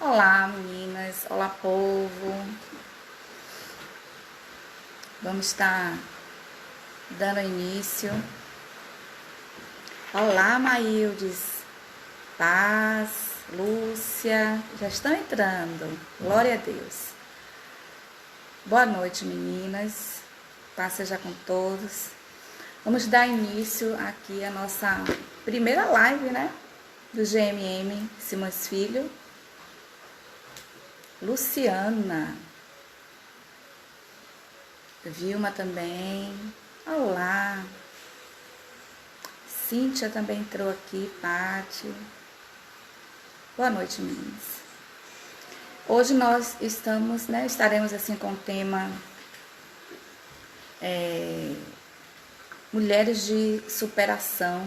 Olá, meninas. Olá, povo. Vamos estar dando início. Olá, Maíldes. Paz, Lúcia. Já estão entrando. Glória a Deus. Boa noite, meninas. Paz seja com todos. Vamos dar início aqui à nossa primeira live, né? Do GMM Simões Filho. Luciana. Vilma também. Olá. Cíntia também entrou aqui. Pati. Boa noite, meninas. Hoje nós estaremos assim com o tema Mulheres de Superação.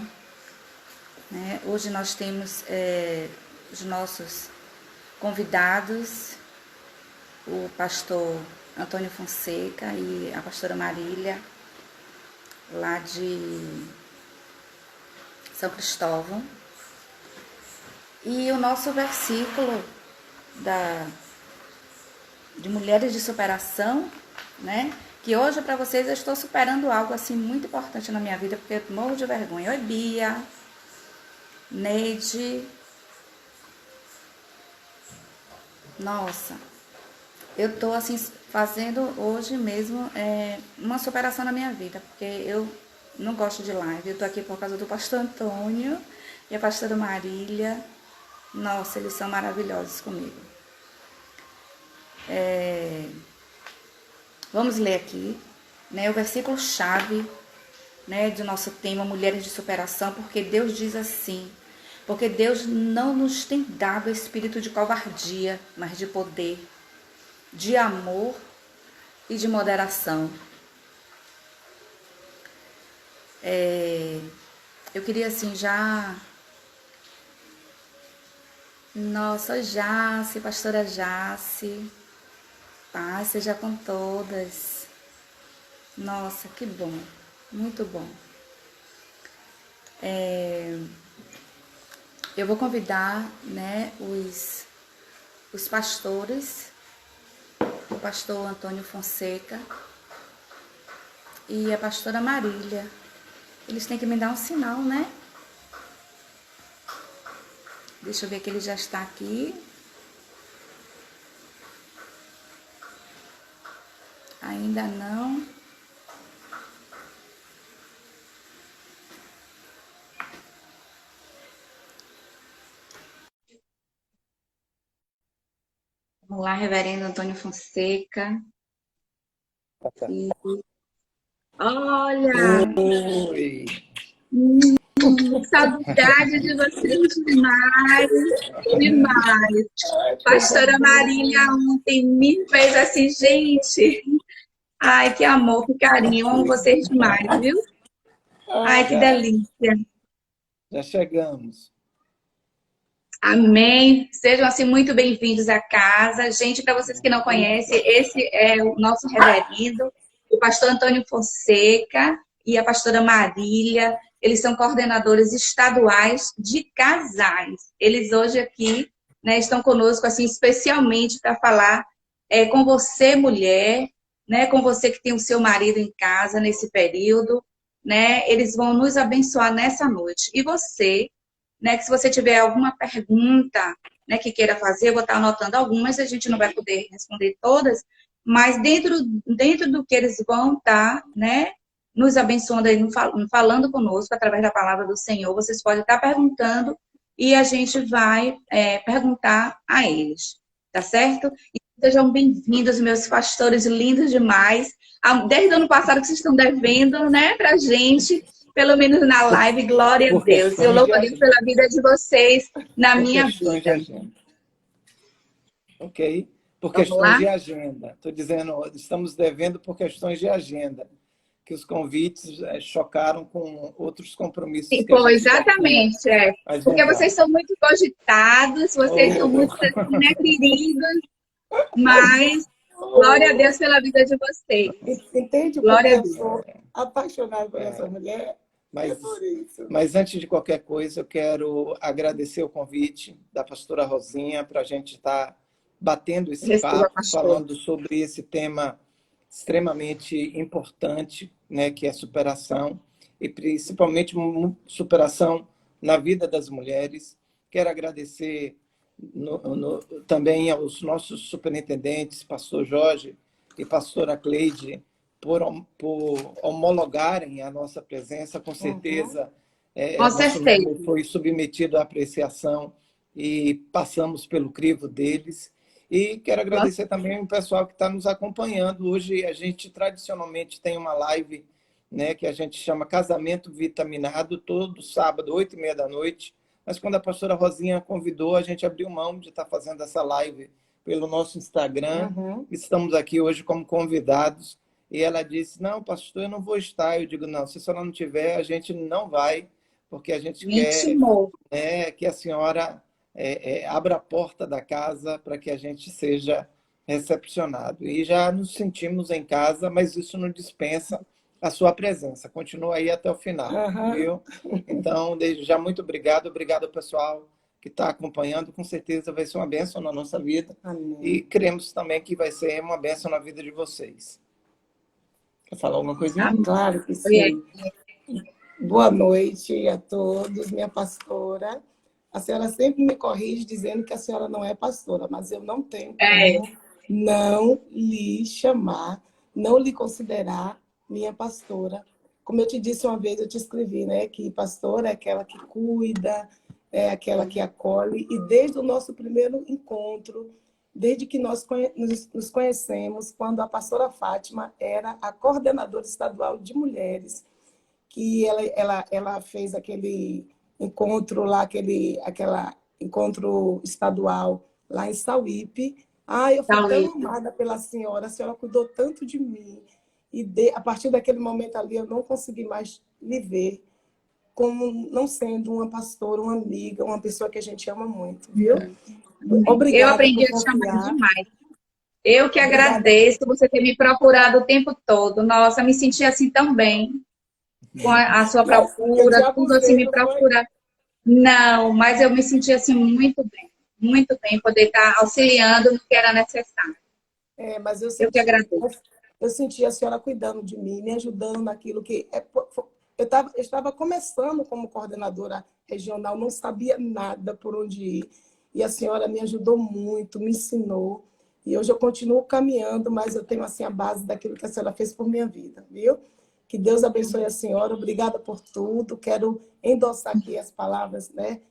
Né? Hoje nós temos os nossos convidados, o pastor Antônio Fonseca e a pastora Marília, lá de São Cristóvão. E o nosso versículo de Mulheres de Superação, né? Que hoje para vocês eu estou superando algo assim muito importante na minha vida, porque eu morro de vergonha. Oi, Bia, Neide. Nossa, eu tô assim fazendo hoje mesmo uma superação na minha vida, porque eu não gosto de live. Eu tô aqui por causa do pastor Antônio e a pastora Marília. Nossa, eles são maravilhosos comigo. Vamos ler aqui, né, o versículo chave, né, do nosso tema Mulheres de Superação, porque Deus diz assim: porque Deus não nos tem dado espírito de covardia, mas de poder, de amor e de moderação. Eu queria assim já... Nossa, Jace, pastora Jace, paz seja com todas. Nossa, que bom, muito bom. Eu vou convidar, né, os pastores, o pastor Antônio Fonseca e a pastora Marília. Eles têm que me dar um sinal, né? Deixa eu ver que ele já está aqui. Ainda não. Vamos lá, reverendo Antônio Fonseca. E... Olha! Oi! Saudade de vocês demais, demais. Pastora Marília ontem me fez assim, gente. Ai, que amor, que carinho. Amo vocês demais, viu? Ai, que delícia. Já chegamos. Amém. Sejam assim muito bem-vindos à casa. Gente, para vocês que não conhecem, esse é o nosso reverendo, o pastor Antônio Fonseca e a pastora Marília. Eles são coordenadores estaduais de casais. Eles hoje aqui, né, estão conosco assim especialmente para falar com você, mulher, né, com você que tem o seu marido em casa nesse período, né? Eles vão nos abençoar nessa noite. E você, né, que se você tiver alguma pergunta, né, que queira fazer, eu vou estar anotando algumas, a gente não vai poder responder todas, mas dentro do que eles vão estar, né, nos abençoando aí, falando conosco através da palavra do Senhor, vocês podem estar perguntando e a gente vai perguntar a eles, tá certo? E sejam bem-vindos, meus pastores lindos demais. Desde o ano passado que vocês estão devendo, né, pra gente, pelo menos na live, glória a Deus. Eu louvo a Deus pela vida de vocês na minha vida. Ok? Por Vamos questões lá? de agenda. Estou dizendo, estamos devendo por questões de agenda, que os convites chocaram com outros compromissos que a gente Exatamente, já tinha porque agendado. vocês são muito cogitados, vocês são muito, né, queridos, mas glória a Deus pela vida de vocês. Entende? Glória a Porque eu Deus. sou apaixonada por essa mulher. Mas, mas antes de qualquer coisa, eu quero agradecer o convite da pastora Rosinha para a gente estar batendo esse Receba, papo, pastor. falando sobre esse tema extremamente importante, né, que é superação, e principalmente superação na vida das mulheres. Quero agradecer também aos nossos superintendentes, pastor Jorge e pastora Cleide, por homologarem a nossa presença. Com certeza, Com nosso certeza. nome foi submetido à apreciação e passamos pelo crivo deles. E quero agradecer também o pessoal que está nos acompanhando. Hoje a gente tradicionalmente tem uma live, né, que a gente chama Casamento Vitaminado, todo sábado, 8h30 da noite. Mas quando a pastora Rosinha convidou, a gente abriu mão de estar fazendo essa live pelo nosso Instagram. Estamos aqui hoje como convidados. E ela disse, não, pastor, eu não vou estar. Eu digo, não, se a senhora não tiver, a gente não vai, porque a gente quer que a senhora abra a porta da casa para que a gente seja recepcionado. E já nos sentimos em casa, mas isso não dispensa a sua presença. Continua aí até o final, viu? Então, desde já, muito obrigado. Obrigado, pessoal, que está acompanhando. Com certeza vai ser uma bênção na nossa vida. Amém. E cremos também que vai ser uma bênção na vida de vocês. Quer falar alguma coisinha? Claro que sim. Boa noite a todos, minha pastora. A senhora sempre me corrige dizendo que a senhora não é pastora, mas eu não tenho como não lhe chamar, não lhe considerar minha pastora. Como eu te disse uma vez, eu te escrevi, né, que pastora é aquela que cuida, é aquela que acolhe, e desde o nosso primeiro encontro, desde que nós nos conhecemos, quando a pastora Fátima era a coordenadora estadual de mulheres, que ela fez aquele encontro lá, aquele encontro estadual lá em Sauípe. Eu fui tão amada pela senhora, a senhora cuidou tanto de mim. E a partir daquele momento ali, eu não consegui mais me ver como não sendo uma pastora, uma amiga, uma pessoa que a gente ama muito, viu? Obrigada. Eu aprendi a chamar demais. Eu que agradeço você ter me procurado o tempo todo. Nossa, me senti assim tão bem com a sua procura, tudo assim me procurar. Não, mas eu me senti assim muito bem, poder estar auxiliando no que era necessário. Mas eu que agradeço. Eu senti a senhora cuidando de mim, me ajudando naquilo que... Eu estava começando como coordenadora regional, não sabia nada por onde ir. E a senhora me ajudou muito, me ensinou. E hoje eu continuo caminhando, mas eu tenho assim a base daquilo que a senhora fez por minha vida, viu? Que Deus abençoe a senhora. Obrigada por tudo. Quero endossar aqui as palavras, né,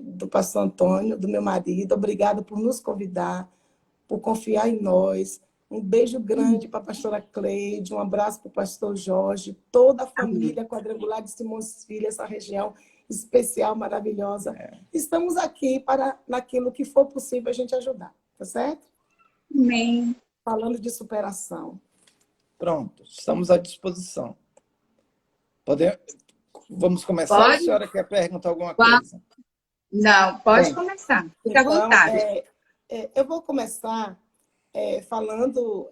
do pastor Antônio, do meu marido. Obrigada por nos convidar, por confiar em nós. Um beijo grande para a pastora Cleide, um abraço para o pastor Jorge, toda a família quadrangular de Simões Filho, essa região especial, maravilhosa. Estamos aqui para, naquilo que for possível, a gente ajudar, tá certo? Amém. Falando de superação. Pronto, estamos à disposição. Vamos começar? Pode? A senhora quer perguntar alguma coisa? Não, pode começar. Fique à vontade. Eu vou começar falando...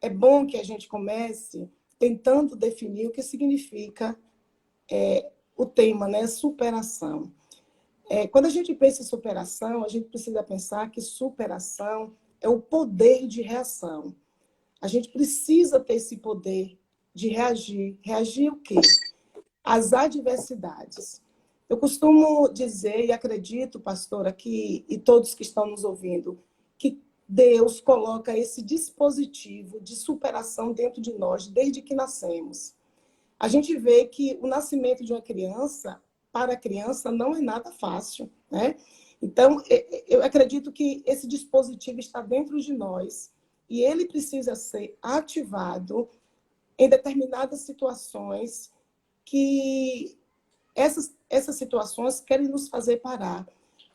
É bom que a gente comece tentando definir o que significa o tema, né? Superação. Quando a gente pensa em superação, a gente precisa pensar que superação é o poder de reação. A gente precisa ter esse poder de reagir. Reagir o quê? Às adversidades. Eu costumo dizer e acredito, pastora, e todos que estão nos ouvindo, que Deus coloca esse dispositivo de superação dentro de nós desde que nascemos. A gente vê que o nascimento de uma criança, para a criança, não é nada fácil, né? Então, eu acredito que esse dispositivo está dentro de nós e ele precisa ser ativado em determinadas situações que essas situações querem nos fazer parar.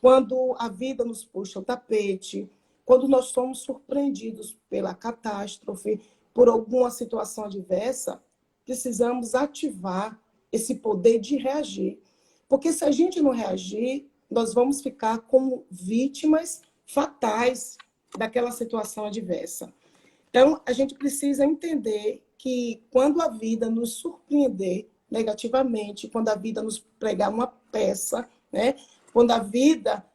Quando a vida nos puxa o tapete, quando nós somos surpreendidos pela catástrofe, por alguma situação adversa, precisamos ativar esse poder de reagir. Porque se a gente não reagir, nós vamos ficar como vítimas fatais daquela situação adversa. Então, a gente precisa entender que quando a vida nos surpreender negativamente, quando a vida nos pregar uma peça, né? Quando a vida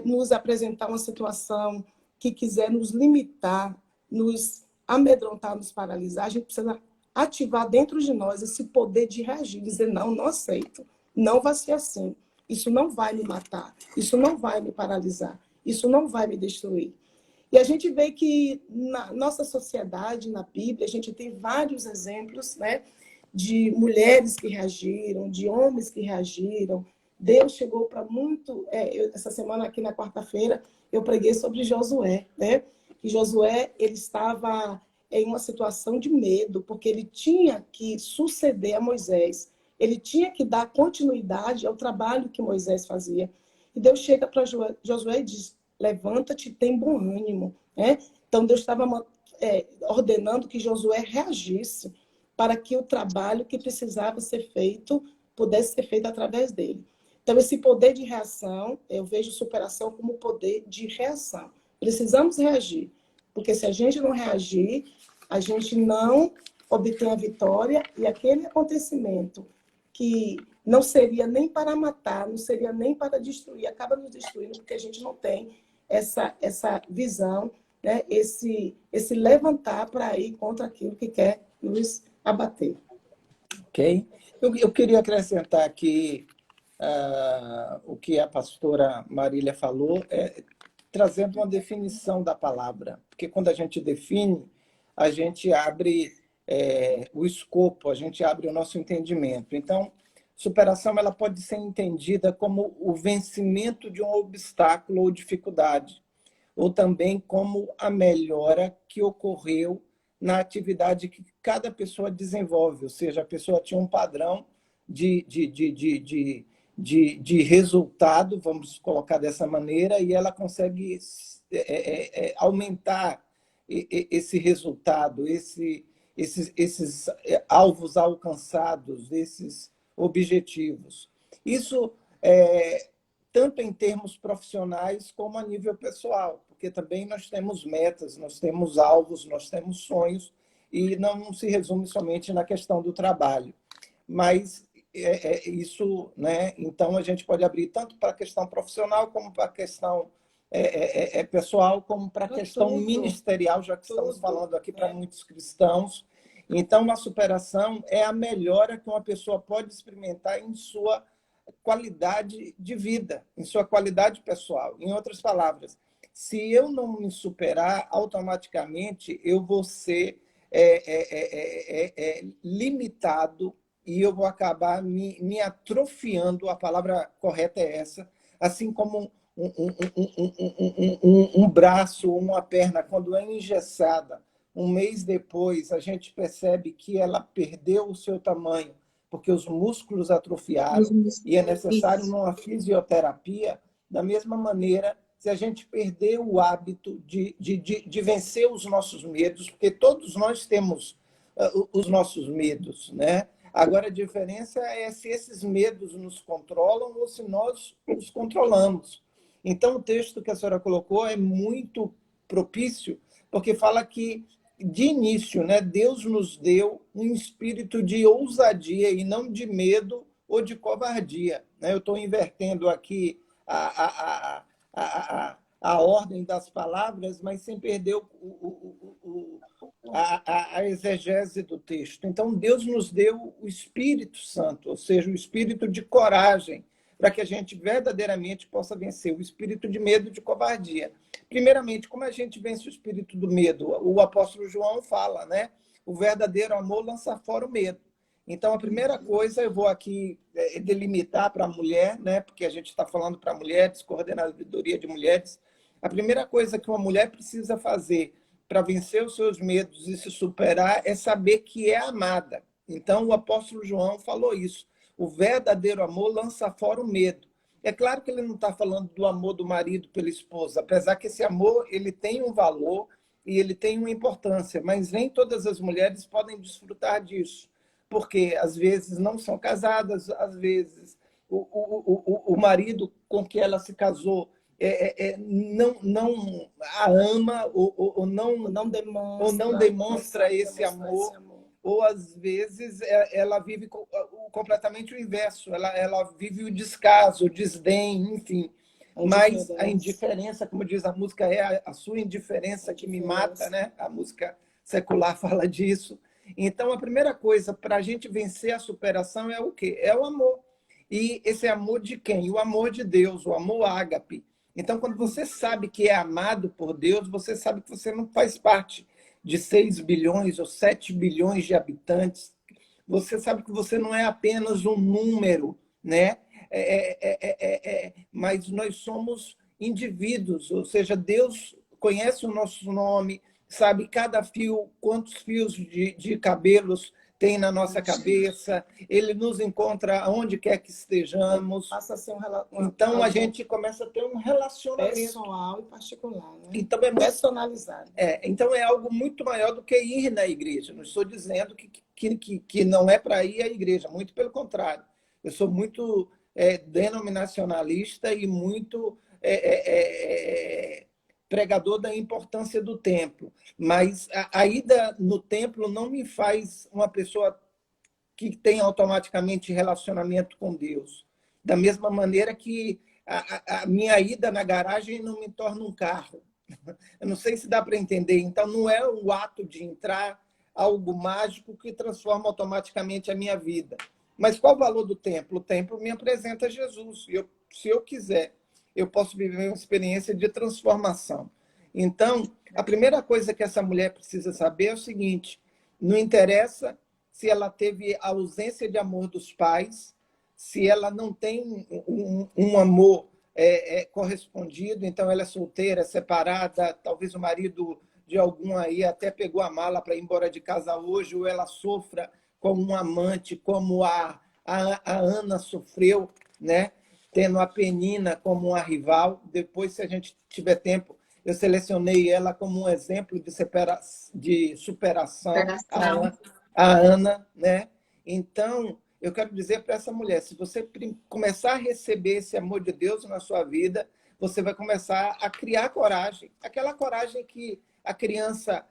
nos apresentar uma situação que quiser nos limitar, nos amedrontar, nos paralisar, a gente precisa ativar dentro de nós esse poder de reagir, dizer não, não aceito, não vai ser assim, isso não vai me matar, isso não vai me paralisar, isso não vai me destruir. E a gente vê que na nossa sociedade, na Bíblia, a gente tem vários exemplos, né, de mulheres que reagiram, de homens que reagiram. Deus chegou para muito... essa semana, aqui na quarta-feira, eu preguei sobre Josué, né? Que Josué, ele estava em uma situação de medo, porque ele tinha que suceder a Moisés. Ele tinha que dar continuidade ao trabalho que Moisés fazia. E Deus chega para Josué e diz, levanta-te e tem bom ânimo. Né? Então, Deus estava ordenando que Josué reagisse para que o trabalho que precisava ser feito pudesse ser feito através dele. Então, esse poder de reação, eu vejo superação como poder de reação. Precisamos reagir, porque se a gente não reagir, a gente não obtém a vitória e aquele acontecimento que não seria nem para matar, não seria nem para destruir, acaba nos destruindo porque a gente não tem essa visão, né? esse levantar para ir contra aquilo que quer nos abater. Ok? Eu queria acrescentar aqui o que a pastora Marília falou, trazendo uma definição da palavra. Porque quando a gente define, a gente abre o escopo, a gente abre o nosso entendimento. Então, superação ela pode ser entendida como o vencimento de um obstáculo ou dificuldade, ou também como a melhora que ocorreu na atividade que cada pessoa desenvolve, ou seja, a pessoa tinha um padrão de resultado, vamos colocar dessa maneira, e ela consegue aumentar esse resultado, esses alvos alcançados, esses objetivos. Isso tanto em termos profissionais como a nível pessoal, porque também nós temos metas, nós temos alvos, nós temos sonhos, e não se resume somente na questão do trabalho. Mas isso, né? Então, a gente pode abrir tanto para a questão profissional, como para a questão pessoal, como para a questão ministerial, já que estamos falando aqui para muitos cristãos. Então, a superação é a melhora que uma pessoa pode experimentar em sua qualidade de vida, em sua qualidade pessoal. Em outras palavras, se eu não me superar, automaticamente eu vou ser limitado e eu vou acabar me atrofiando, a palavra correta é essa, assim como um braço, uma perna, quando é engessada, um mês depois a gente percebe que ela perdeu o seu tamanho, porque os músculos atrofiaram e é necessário uma fisioterapia. Da mesma maneira, se a gente perder o hábito de vencer os nossos medos, porque todos nós temos os nossos medos, né? Agora, a diferença é se esses medos nos controlam ou se nós os controlamos. Então, o texto que a senhora colocou é muito propício, porque fala que, de início, né, Deus nos deu um espírito de ousadia e não de medo ou de covardia. Né? Eu estou invertendo aqui a ordem das palavras, mas sem perder a exegese do texto. Então, Deus nos deu o Espírito Santo, ou seja, o espírito de coragem, para que a gente verdadeiramente possa vencer o espírito de medo e de covardia. Primeiramente, como a gente vence o espírito do medo? O apóstolo João fala, né? O verdadeiro amor lança fora o medo. Então, a primeira coisa, eu vou aqui delimitar para a mulher, né? Porque a gente está falando para mulheres, coordenadoria de mulheres. A primeira coisa que uma mulher precisa fazer para vencer os seus medos e se superar é saber que é amada. Então, o apóstolo João falou isso. O verdadeiro amor lança fora o medo. É claro que ele não está falando do amor do marido pela esposa, apesar que esse amor ele tem um valor e ele tem uma importância, mas nem todas as mulheres podem desfrutar disso, porque às vezes não são casadas, às vezes o marido com que ela se casou não a ama ou não demonstra esse amor. ou às vezes ela vive completamente o inverso, ela vive o descaso, o desdém, enfim. Mas a indiferença, como diz a música, é a sua indiferença que me mata, né? A música secular fala disso. Então, a primeira coisa para a gente vencer a superação é o quê? É o amor. E esse amor de quem? O amor de Deus, o amor ágape. Então, quando você sabe que é amado por Deus, você sabe que você não faz parte de 6 bilhões ou 7 bilhões de habitantes. Você sabe que você não é apenas um número, né? Mas nós somos indivíduos, ou seja, Deus conhece o nosso nome, sabe cada fio, quantos fios de cabelos tem na nossa cabeça, ele nos encontra onde quer que estejamos. Passa a ser então a gente começa a ter um relacionamento pessoal e particular, né? Então Personalizado. Então é algo muito maior do que ir na igreja. Não estou dizendo que não é para ir à igreja, muito pelo contrário. Eu sou muito denominacionalista e muito pregador da importância do templo. Mas a ida no templo não me faz uma pessoa que tem automaticamente relacionamento com Deus. Da mesma maneira que a minha ida na garagem não me torna um carro. Eu não sei se dá para entender. Então, não é o ato de entrar algo mágico que transforma automaticamente a minha vida. Mas qual o valor do templo? O templo me apresenta Jesus. Se eu quiser, eu posso viver uma experiência de transformação. Então, a primeira coisa que essa mulher precisa saber é o seguinte: não interessa se ela teve a ausência de amor dos pais, se ela não tem um amor correspondido, então ela é solteira, é separada, talvez o marido de algum aí até pegou a mala para ir embora de casa hoje, ou ela sofra como um amante, como a Ana sofreu, né? Tendo a Penina como uma rival. Depois, se a gente tiver tempo, eu selecionei ela como um exemplo de superação. A Ana, né? Então, eu quero dizer para essa mulher, se você começar a receber esse amor de Deus na sua vida, você vai começar a criar coragem. Aquela coragem que a criança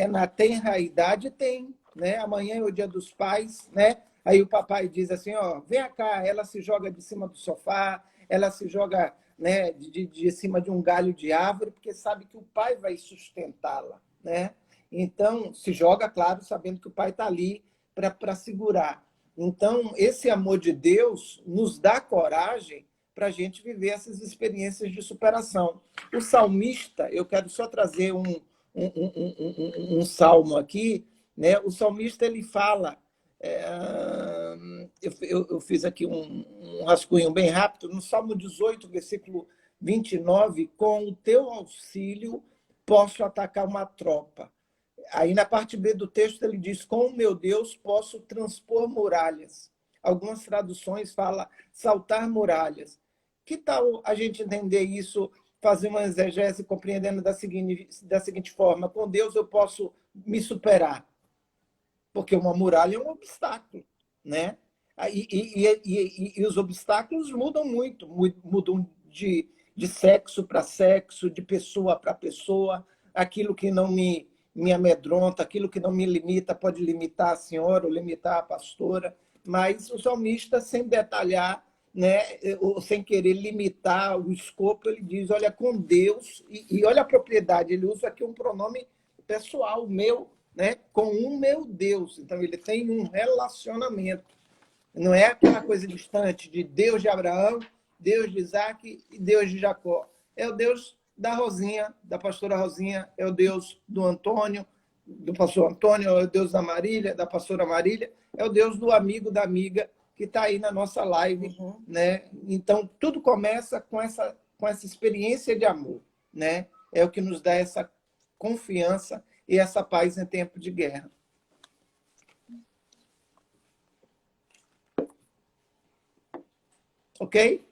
na tenra idade tem, né? Amanhã é o dia dos pais, né? Aí o papai diz assim, ó, vem cá, ela se joga de cima do sofá, ela se joga, né, de cima de um galho de árvore, porque sabe que o pai vai sustentá-la, né? Então, se joga, claro, sabendo que o pai está ali para segurar. Então, esse amor de Deus nos dá coragem para a gente viver essas experiências de superação. O salmista, eu quero só trazer um salmo aqui, né? O salmista, ele fala, eu fiz aqui um rascunho bem rápido, no Salmo 18, versículo 29, com o teu auxílio posso atacar uma tropa. Aí na parte B do texto ele diz, com o meu Deus posso transpor muralhas. Algumas traduções falam saltar muralhas. Que tal a gente entender isso, fazer uma exegese compreendendo da seguinte forma, com Deus eu posso me superar. Porque uma muralha é um obstáculo, né? E os obstáculos mudam muito, mudam de sexo para sexo, de pessoa para pessoa. Aquilo que não me amedronta, aquilo que não me limita pode limitar a senhora ou limitar a pastora, mas o salmista, sem detalhar, né, ou sem querer limitar o escopo, ele diz, olha, com Deus, e olha a propriedade, ele usa aqui um pronome pessoal, meu, né, com o meu Deus. Então, ele tem um relacionamento. Não é aquela coisa distante de Deus de Abraão, Deus de Isaac e Deus de Jacó. É o Deus da Rosinha, da pastora Rosinha, é o Deus do Antônio, do pastor Antônio, é o Deus da Marília, da pastora Marília, é o Deus do amigo, da amiga, que está aí na nossa live. Né? Então, tudo começa com essa experiência de amor. Né? É o que nos dá essa confiança e essa paz em tempo de guerra. Ok?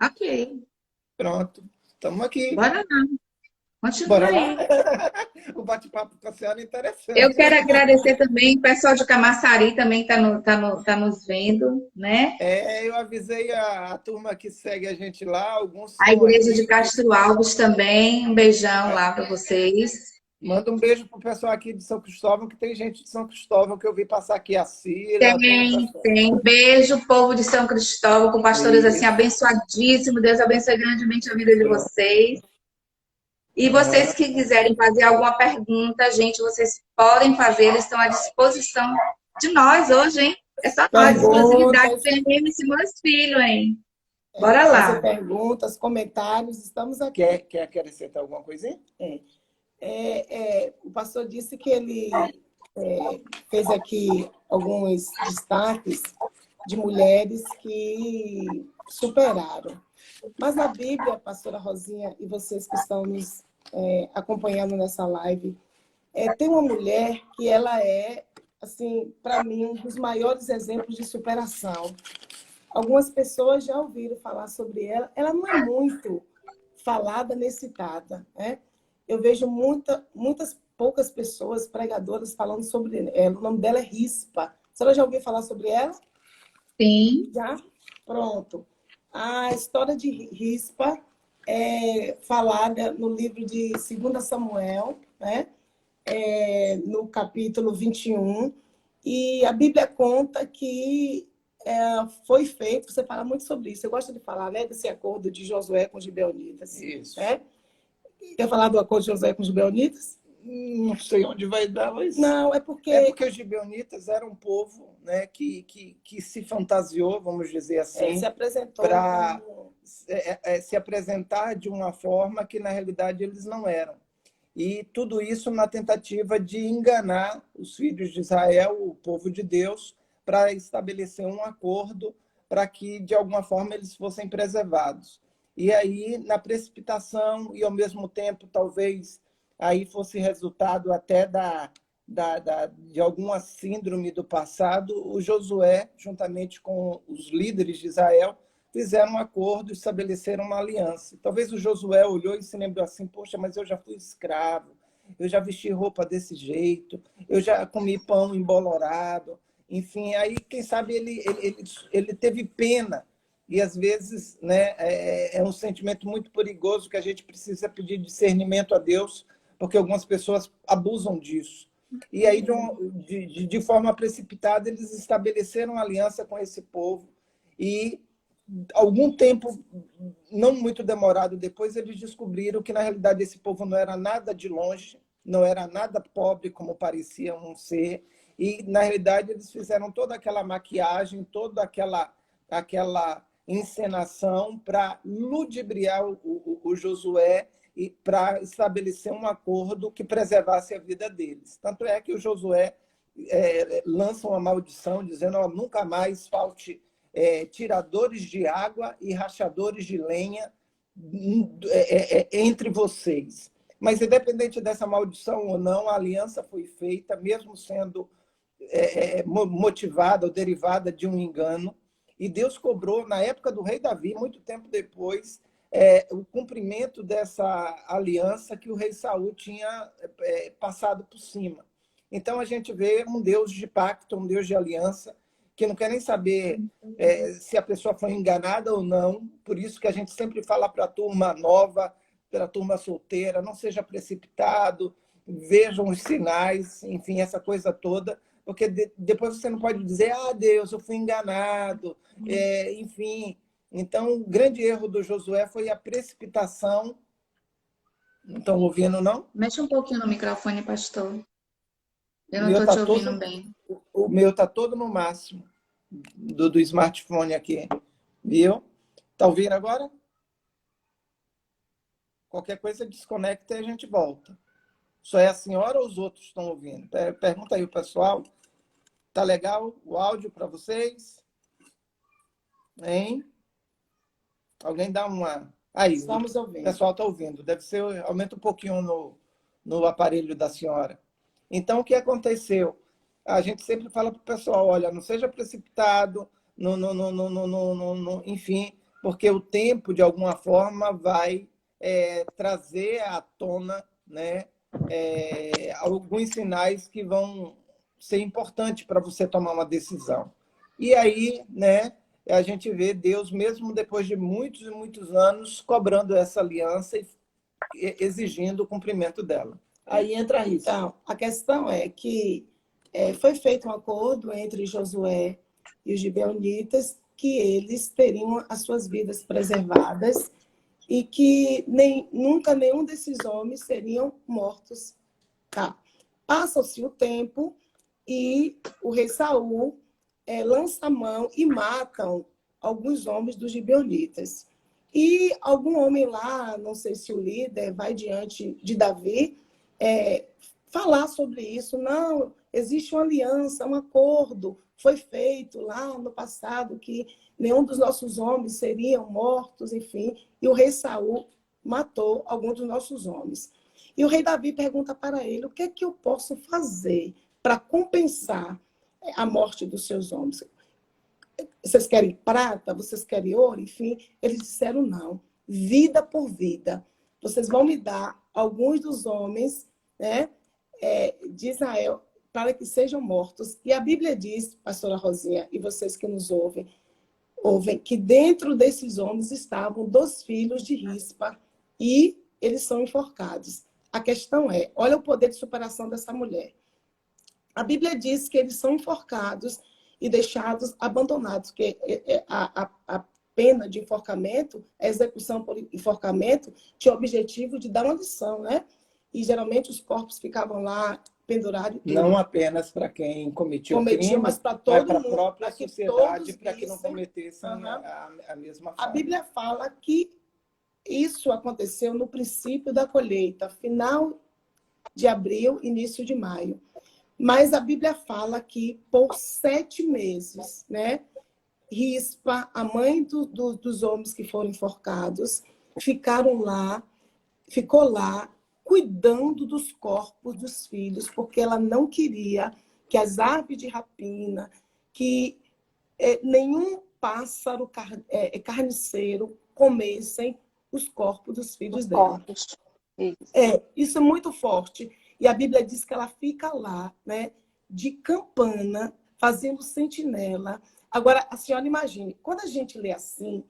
Ok. Pronto. Estamos aqui. Bora lá. Continua Bora aí. lá. O bate-papo com a senhora é interessante. Eu quero agradecer também o pessoal de Camaçari também tá nos vendo, né? Eu avisei a turma que segue a gente lá, alguns A igreja aqui. de Castro Alves também. Um beijão lá para vocês. Manda um beijo pro pessoal aqui de São Cristóvão, que tem gente de São Cristóvão que eu vi passar aqui, a Cira, tem Tem, pessoal. tem. Beijo, povo de São Cristóvão, com pastores assim Isso, abençoadíssimos. Deus abençoe grandemente a vida de pronto. vocês. E vocês Aham. que quiserem fazer alguma pergunta, gente, vocês podem fazer, eles estão à disposição de nós hoje, hein? É só nós, exclusividade Perguntas, PNM e meus filhos, hein? Bora fazer lá. perguntas, comentários, estamos aqui. Quer acrescentar alguma coisinha? O pastor disse que ele fez aqui alguns destaques de mulheres que superaram. Mas na Bíblia, pastora Rosinha, e vocês que estão nos acompanhando nessa live, tem uma mulher que ela é, assim, para mim, um dos maiores exemplos de superação. Algumas pessoas já ouviram falar sobre ela. Ela não é muito falada nem citada, né? Eu vejo muitas poucas pessoas, pregadoras, falando sobre ela. O nome dela é Rispa. A senhora já ouviu falar sobre ela? Sim. Já? Pronto. A história de Rispa é falada no livro de 2 Samuel, né? No capítulo 21. E a Bíblia conta que foi feito, você fala muito sobre isso, você gosta de falar, né, desse acordo de Josué com os gibeonitas. Isso. Né? Quer falar do acordo de Josué com os gibeonitas? Não sei onde vai dar, mas... Não, É porque os gibeonitas eram um povo, né, que se fantasiou, vamos dizer assim, se apresentou para como... se apresentar de uma forma que, na realidade, eles não eram. E tudo isso na tentativa de enganar os filhos de Israel, o povo de Deus, para estabelecer um acordo para que, de alguma forma, eles fossem preservados. E aí, na precipitação, e ao mesmo tempo, talvez, aí fosse resultado até de alguma síndrome do passado, o Josué, juntamente com os líderes de Israel, fizeram um acordo, estabeleceram uma aliança. Talvez o Josué olhou e se lembrou assim, poxa, mas eu já fui escravo, eu já vesti roupa desse jeito, eu já comi pão embolorado, enfim, aí, quem sabe, ele teve pena. E, às vezes, né, é um sentimento muito perigoso que a gente precisa pedir discernimento a Deus, porque algumas pessoas abusam disso. E aí, de forma precipitada, eles estabeleceram aliança com esse povo e, algum tempo, não muito demorado depois, eles descobriram que, na realidade, esse povo não era nada de longe, não era nada pobre como pareciam ser, e, na realidade, eles fizeram toda aquela maquiagem, toda aquela encenação para ludibriar o Josué e para estabelecer um acordo que preservasse a vida deles. Tanto é que o Josué lança uma maldição, dizendo: oh, nunca mais falte tiradores de água e rachadores de lenha entre vocês. Mas, independente dessa maldição ou não, a aliança foi feita, mesmo sendo motivada ou derivada de um engano. E Deus cobrou, na época do rei Davi, muito tempo depois, o cumprimento dessa aliança que o rei Saul tinha passado por cima. Então, a gente vê um Deus de pacto, um Deus de aliança, que não quer nem saber se a pessoa foi enganada ou não. Por isso que a gente sempre fala para a turma nova, para a turma solteira, não seja precipitado, vejam os sinais, enfim, essa coisa toda, porque depois você não pode dizer: ah, Deus, eu fui enganado, enfim. Então, o grande erro do Josué foi a precipitação. Não estão ouvindo, não? Mexe um pouquinho no microfone, pastor. Eu O não meu estou está te ouvindo todo, bem. o meu está todo no máximo do smartphone aqui. Viu? Está ouvindo agora? Qualquer coisa, desconecta e a gente volta. Só é a senhora ou os outros estão ouvindo? Pergunta aí o pessoal. Tá legal o áudio para vocês? Hein? Alguém dá uma... Aí, Estamos o ouvindo. pessoal está ouvindo. Deve ser... Aumenta um pouquinho no aparelho da senhora. Então, o que aconteceu? A gente sempre fala para o pessoal: olha, não seja precipitado, enfim, porque o tempo, de alguma forma, vai trazer à tona, né, alguns sinais que vão ser importantes para você tomar uma decisão. E aí, né, a gente vê Deus, mesmo depois de muitos e muitos anos, cobrando essa aliança e exigindo o cumprimento dela. Aí entra isso. Então, a questão é que foi feito um acordo entre Josué e os gibeonitas que eles teriam as suas vidas preservadas e que nunca nenhum desses homens seriam mortos. Tá. Passa-se o tempo e o rei Saul lança a mão e matam alguns homens dos gibeonitas. E algum homem lá, não sei se o líder, vai diante de Davi falar sobre isso. Não, existe uma aliança, um acordo, foi feito lá no passado que nenhum dos nossos homens seriam mortos, enfim. E o rei Saul matou alguns dos nossos homens. E o rei Davi pergunta para ele, o que é que eu posso fazer para compensar a morte dos seus homens? Vocês querem prata? Vocês querem ouro? Enfim, eles disseram não. Vida por vida. Vocês vão me dar alguns dos homens, né, de Israel para que sejam mortos. E a Bíblia diz, pastora Rosinha, e vocês que nos ouvem que dentro desses homens estavam 2 filhos de Rispa e eles são enforcados. A questão é, olha o poder de superação dessa mulher. A Bíblia diz que eles são enforcados e deixados abandonados, que a pena de enforcamento, a execução por enforcamento, tinha o objetivo de dar uma lição, né? E geralmente os corpos ficavam lá pendurados. Não apenas para quem cometia o crime, mas para todo para a mundo, própria sociedade, para que não cometessem a mesma falha. A Bíblia fala que isso aconteceu no princípio da colheita, final de abril, início de maio. Mas a Bíblia fala que por 7 meses, né, Rispa, a mãe dos homens que foram enforcados, ficou lá cuidando dos corpos dos filhos, porque ela não queria que as aves de rapina, que nenhum pássaro carniceiro comessem os corpos dos filhos dela. Isso é muito forte. E a Bíblia diz que ela fica lá, né, de campana, fazendo sentinela. Agora, a senhora imagine, quando a gente lê assim,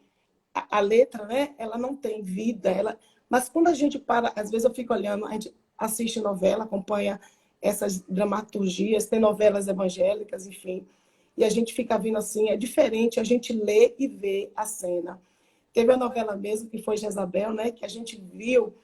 a letra, né, ela não tem vida, mas quando a gente para, às vezes eu fico olhando, a gente assiste novela, acompanha essas dramaturgias, tem novelas evangélicas, enfim, e a gente fica vendo assim, é diferente a gente ler e ver a cena. Teve a novela mesmo, que foi Jezabel, né, que a gente viu,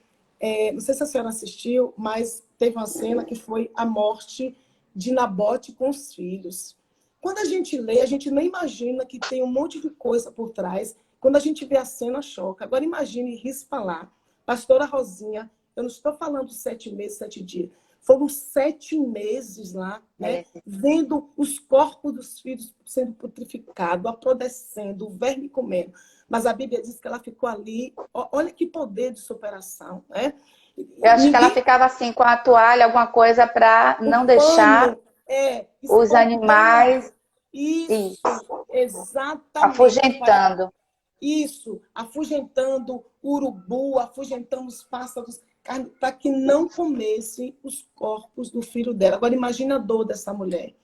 não sei se a senhora assistiu, mas teve uma cena que foi a morte de Nabote com os filhos. Quando a gente lê, a gente nem imagina que tem um monte de coisa por trás. Quando a gente vê a cena, choca. Agora imagine Rispa lá. Pastora Rosinha, eu não estou falando 7 meses, 7 dias. Foram 7 meses lá, né? Vendo os corpos dos filhos sendo putrificados, apodrecendo, o verme comendo. Mas a Bíblia diz que ela ficou ali. Olha que poder de superação, né? Eu acho que ela ficava assim, com a toalha, alguma coisa para não deixar os animais... Isso, exatamente. Afugentando. Isso, afugentando o urubu, afugentando os pássaros, para que não comesse os corpos do filho dela. Agora, imagine a dor dessa mulher.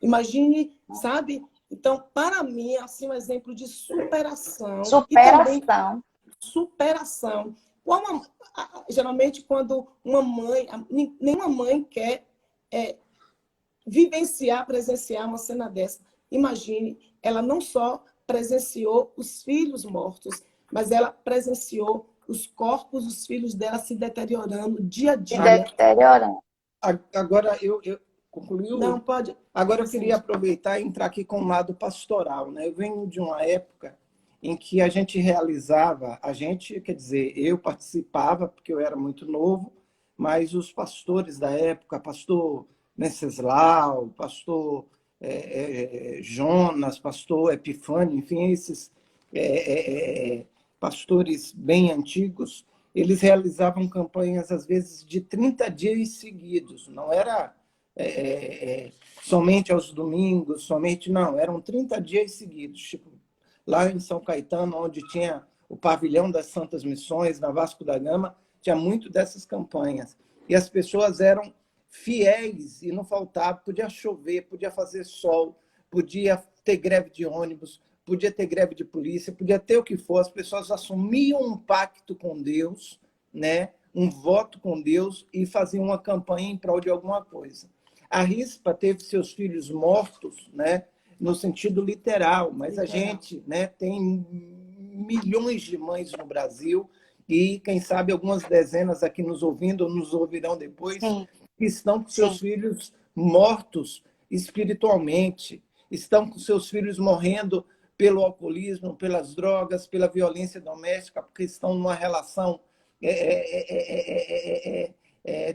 Imagine, sabe? Então, para mim, é assim, um exemplo de superação. Superação. Superação. Geralmente, quando uma mãe... Nenhuma mãe quer vivenciar, presenciar uma cena dessa. Imagine, ela não só presenciou os filhos mortos, mas ela presenciou os corpos dos filhos dela se deteriorando dia a dia. Deteriorando. Agora, eu concluí. Não, pode. Agora, eu queria aproveitar e entrar aqui com o lado pastoral, né? Eu venho de uma época em que a gente realizava, quer dizer, eu participava, porque eu era muito novo, mas os pastores da época, pastor Venceslau, pastor Jonas, pastor Epifânio, enfim, esses pastores bem antigos, eles realizavam campanhas, às vezes, de 30 dias seguidos. Não era somente aos domingos, não, eram 30 dias seguidos. Tipo, lá em São Caetano, onde tinha o pavilhão das Santas Missões, na Vasco da Gama, tinha muito dessas campanhas. E as pessoas eram fiéis e não faltava, podia chover, podia fazer sol, podia ter greve de ônibus, podia ter greve de polícia, podia ter o que for, as pessoas assumiam um pacto com Deus, né, um voto com Deus e faziam uma campanha em prol de alguma coisa. A Rispa teve seus filhos mortos, né, no sentido literal, mas a gente, né, tem milhões de mães no Brasil e, quem sabe, algumas dezenas aqui nos ouvindo ou nos ouvirão depois, que estão com seus filhos mortos espiritualmente, estão com seus filhos morrendo pelo alcoolismo, pelas drogas, pela violência doméstica, porque estão numa relação...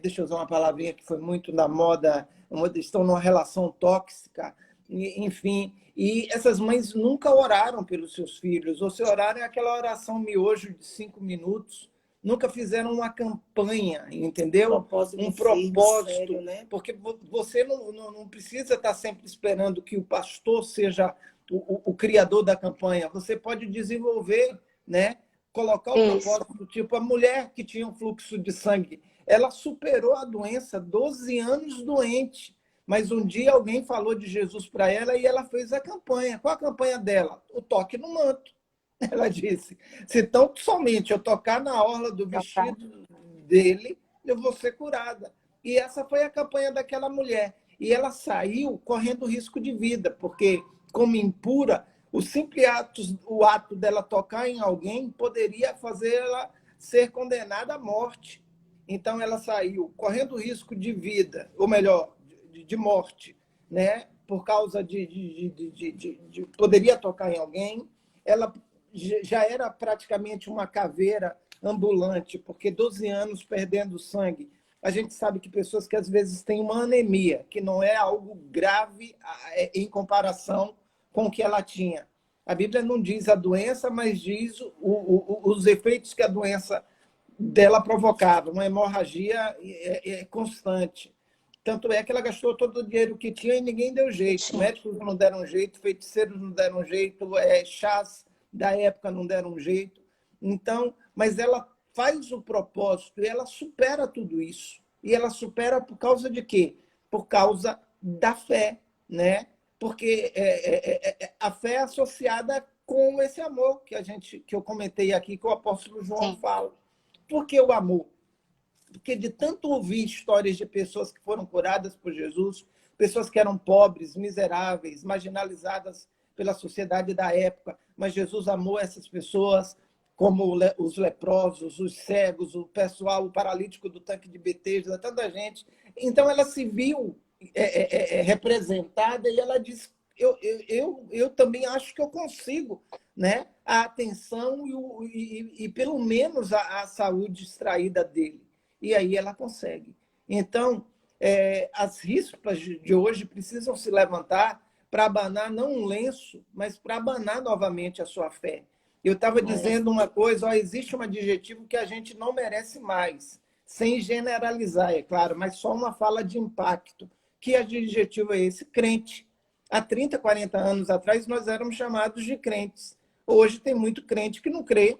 deixa eu usar uma palavrinha que foi muito na moda, estão numa relação tóxica, enfim. E essas mães nunca oraram pelos seus filhos, ou se oraram é aquela oração miojo de 5 minutos, nunca fizeram uma campanha, entendeu? Um propósito, sério, né? Porque você não precisa estar sempre esperando que o pastor seja o criador da campanha, você pode desenvolver, né? Colocar o propósito, tipo, a mulher que tinha um fluxo de sangue, ela superou a doença, 12 anos doente, mas um dia alguém falou de Jesus para ela e ela fez a campanha. Qual a campanha dela? O toque no manto. Ela disse, se tão somente eu tocar na orla do vestido dele, eu vou ser curada. E essa foi a campanha daquela mulher. E ela saiu correndo risco de vida, porque, como impura, o ato dela tocar em alguém poderia fazer ela ser condenada à morte. Então, ela saiu correndo risco de vida, ou melhor, de morte, né? Por causa de poderia tocar em alguém. Ela já era praticamente uma caveira ambulante, porque 12 anos perdendo sangue. A gente sabe que pessoas que às vezes têm uma anemia, que não é algo grave em comparação com o que ela tinha. A Bíblia não diz a doença, mas diz os efeitos que a doença dela provocava, uma hemorragia constante. Tanto é que ela gastou todo o dinheiro que tinha e ninguém deu jeito. Médicos não deram jeito, feiticeiros não deram jeito, chás da época não deram jeito. Então, mas ela faz o propósito e ela supera tudo isso. E ela supera por causa de quê? Por causa da fé, né? Porque a fé é associada com esse amor que eu comentei aqui, que o apóstolo João fala. Por que o amor? Porque de tanto ouvir histórias de pessoas que foram curadas por Jesus, pessoas que eram pobres, miseráveis, marginalizadas pela sociedade da época, mas Jesus amou essas pessoas, como os leprosos, os cegos, o pessoal, o paralítico do tanque de Betesda, tanta gente. Então ela se viu representada e ela disse, eu também acho que eu consigo, né? A atenção e pelo menos a saúde extraída dele. E aí ela consegue. Então, as rispas de hoje precisam se levantar para abanar não um lenço, mas para abanar novamente a sua fé. Eu estava dizendo uma coisa, existe um adjetivo que a gente não merece mais, sem generalizar, é claro, mas só uma fala de impacto. Que adjetivo é esse? Crente. Há 30, 40 anos atrás, nós éramos chamados de crentes. Hoje tem muito crente que não crê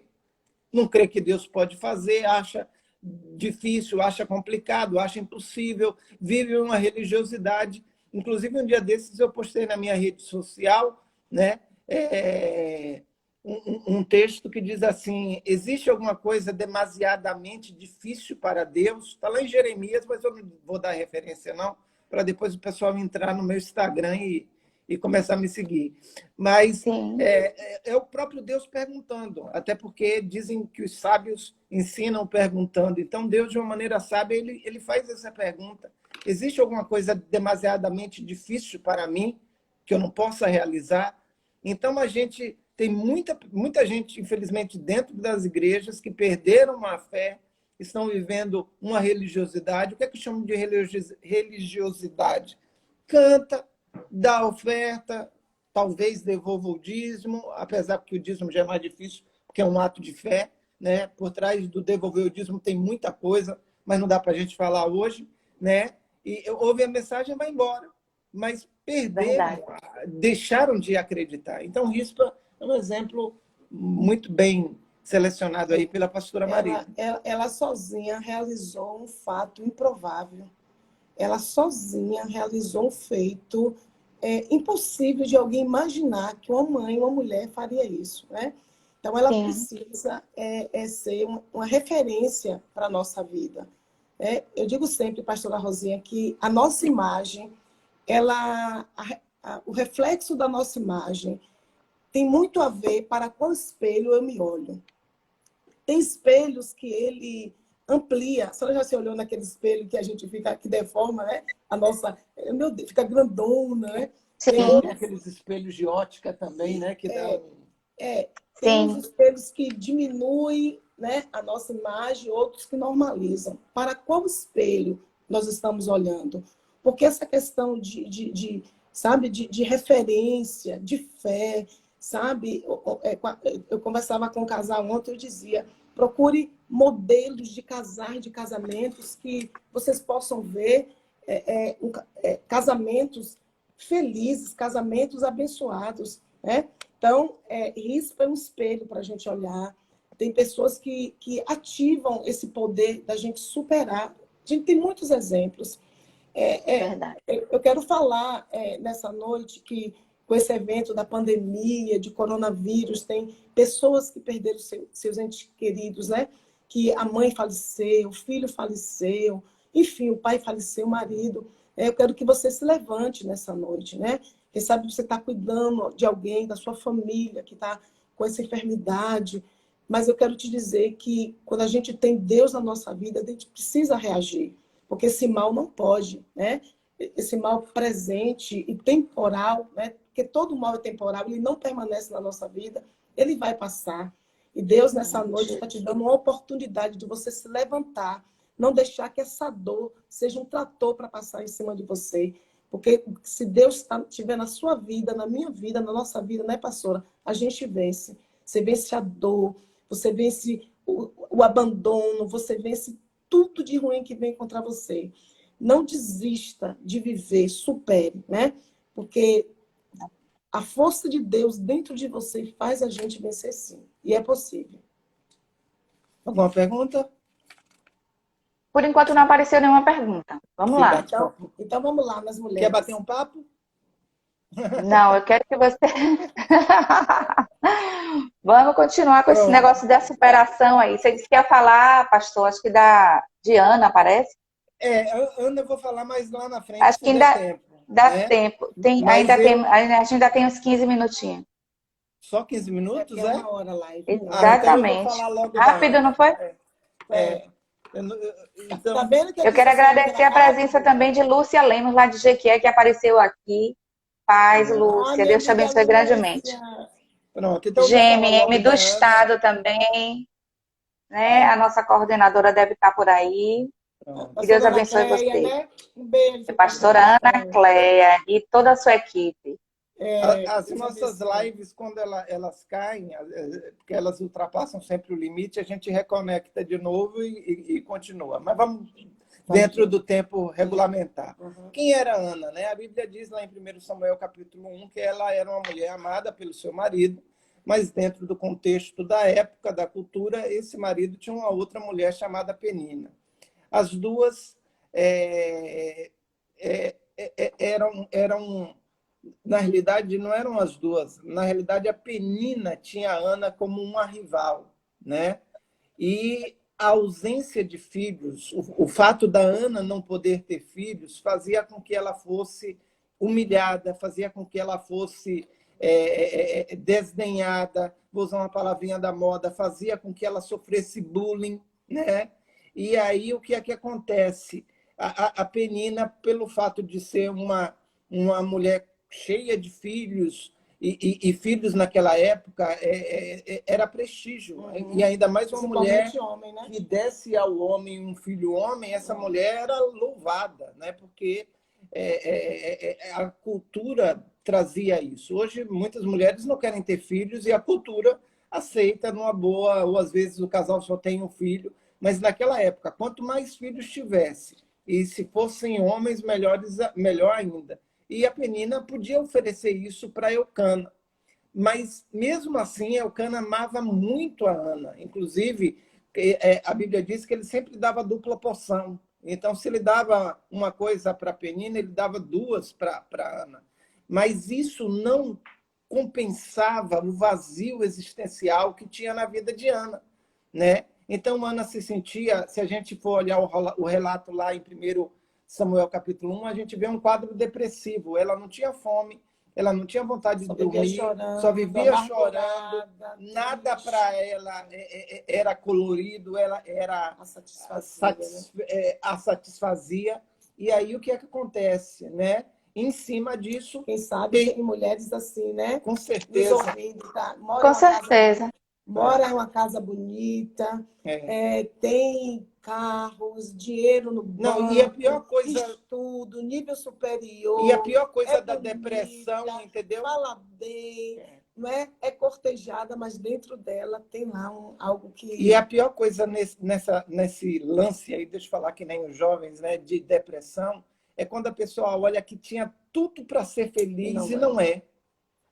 que Deus pode fazer, acha difícil, acha complicado, acha impossível, vive uma religiosidade. Inclusive, um dia desses eu postei na minha rede social, né, um texto que diz assim, existe alguma coisa demasiadamente difícil para Deus? Está lá em Jeremias, mas eu não vou dar referência não, para depois o pessoal entrar no meu Instagram e começar a me seguir. Mas é o próprio Deus perguntando, até porque dizem que os sábios ensinam perguntando. Então, Deus, de uma maneira sábia, ele faz essa pergunta. Existe alguma coisa demasiadamente difícil para mim que eu não possa realizar? Então, a gente tem muita gente, infelizmente, dentro das igrejas que perderam a fé, estão vivendo uma religiosidade. O que é que chamam de religiosidade? Canta, dá oferta, talvez devolva o dízimo, apesar que o dízimo já é mais difícil, porque é um ato de fé, né? Por trás do devolver o dízimo tem muita coisa, mas não dá para a gente falar hoje, né? E ouve a mensagem e vai embora. Mas perderam, deixaram de acreditar. Então, Rispa é um exemplo muito bem selecionado aí pela pastora Maria. Ela sozinha realizou um fato improvável. Ela sozinha realizou um feito impossível de alguém imaginar que uma mãe, uma mulher faria isso, né? Então, ela Sim. precisa ser uma referência para a nossa vida. Eu digo sempre, pastora Rosinha, que a nossa imagem, o reflexo da nossa imagem tem muito a ver para qual espelho eu me olho. Tem espelhos que ele amplia. A senhora já se olhou naquele espelho que a gente fica, que deforma, né? A nossa, meu Deus, fica grandona, né? Sim. Tem aqueles espelhos de ótica também, né? Que dá tem Sim. uns espelhos que diminuem, né, a nossa imagem, outros que normalizam. Para qual espelho nós estamos olhando? Porque essa questão sabe, de referência, de fé, sabe? Eu conversava com um casal ontem, eu dizia, procure modelos de casamentos que vocês possam ver casamentos felizes, casamentos abençoados, né? Então, isso é um espelho para a gente olhar. Tem pessoas que ativam esse poder da gente superar. A gente tem muitos exemplos. Verdade. Eu quero falar nessa noite que, com esse evento da pandemia, de coronavírus, tem pessoas que perderam seus entes queridos, né? Que a mãe faleceu, o filho faleceu, enfim, o pai faleceu, o marido. Eu quero que você se levante nessa noite, né? Quem sabe você está cuidando de alguém, da sua família, que está com essa enfermidade. Mas eu quero te dizer que, quando a gente tem Deus na nossa vida, a gente precisa reagir. Porque esse mal não pode, né? Esse mal presente e temporal, né? Porque todo mal é temporal, ele não permanece na nossa vida, ele vai passar. E Deus, nessa noite, está te dando uma oportunidade de você se levantar, não deixar que essa dor seja um trator para passar em cima de você. Porque se Deus estiver na sua vida, na minha vida, na nossa vida, né, pastora? A gente vence. Você vence a dor, você vence o abandono, você vence tudo de ruim que vem contra você. Não desista de viver, supere, né? Porque a força de Deus dentro de você faz a gente vencer sim. E é possível. Alguma pergunta? Por enquanto não apareceu nenhuma pergunta. Vamos Que lá. bate-papo. Então vamos lá, nas mulheres. Quer bater um papo? Não, eu quero que você... Vamos continuar com esse Pronto. negócio da superação aí. Você disse que ia falar, pastor, acho que de Ana, parece? Ana, eu vou falar mais lá na frente, Acho se que der ainda tempo. dá Né? tempo. Mas A gente ainda tem uns 15 minutinhos. Só 15 minutos, É uma hora a live. Então eu vou Exatamente. falar logo Rápido, da Ana. não foi? Então, Tá vendo que Eu quero agradecer a presença também de Lúcia Lemos, lá de Jequié, que apareceu aqui. Paz, Lúcia. Deus te abençoe grandemente. Pronto, então eu vou falar logo GMM do da Ana. Estado também. Né? A nossa coordenadora deve estar por aí. Pronto. Que Deus abençoe você. Né? Um beijo. Pastora Ana Cléia e toda a sua equipe. As nossas lives, quando elas caem, porque elas ultrapassam sempre o limite, a gente reconecta de novo e continua. Mas vamos dentro do tempo regulamentar. Quem era Ana? Né? A Bíblia diz lá em 1 Samuel capítulo 1 que ela era uma mulher amada pelo seu marido, mas dentro do contexto da época, da cultura, esse marido tinha uma outra mulher chamada Penina. As duas eram na realidade, não eram as duas. Na realidade, a Penina tinha a Ana como uma rival, né? E a ausência de filhos, o fato da Ana não poder ter filhos, fazia com que ela fosse humilhada, fazia com que ela fosse desdenhada, vou usar uma palavrinha da moda, fazia com que ela sofresse bullying, né? E aí, o que é que acontece? A Penina, pelo fato de ser uma mulher cheia de filhos, e filhos naquela época era prestígio. E ainda mais uma mulher homem, né? que desse ao homem um filho homem, essa mulher era louvada, né? Porque a cultura trazia isso. Hoje, muitas mulheres não querem ter filhos e a cultura aceita numa boa, ou às vezes o casal só tem um filho. Mas naquela época, quanto mais filhos tivesse, e se fossem homens, melhor ainda. E a Penina podia oferecer isso para Eucana. Mas, mesmo assim, Eucana amava muito a Ana. Inclusive, a Bíblia diz que ele sempre dava dupla porção. Então, se ele dava uma coisa para a Penina, ele dava duas para Ana. Mas isso não compensava o vazio existencial que tinha na vida de Ana, né? Então, Ana se sentia, se a gente for olhar o relato lá em 1 Samuel capítulo 1, a gente vê um quadro depressivo. Ela não tinha fome, ela não tinha vontade de dormir, só vivia chorando, nada para ela era colorido, ela era a satisfazia. E aí o que é que acontece, né? Em cima disso... Quem sabe tem mulheres assim, né? Com certeza. Tá? Com certeza. Mora em uma casa bonita, tem carros, dinheiro no banco, não, e a pior coisa, estudo, nível superior. E a pior coisa da bonita, depressão, entendeu? Fala bem, não é? É cortejada, mas dentro dela tem lá algo que... E a pior coisa nesse lance aí, deixa eu falar que nem os jovens, né, de depressão, é quando a pessoa olha que tinha tudo para ser feliz e não é.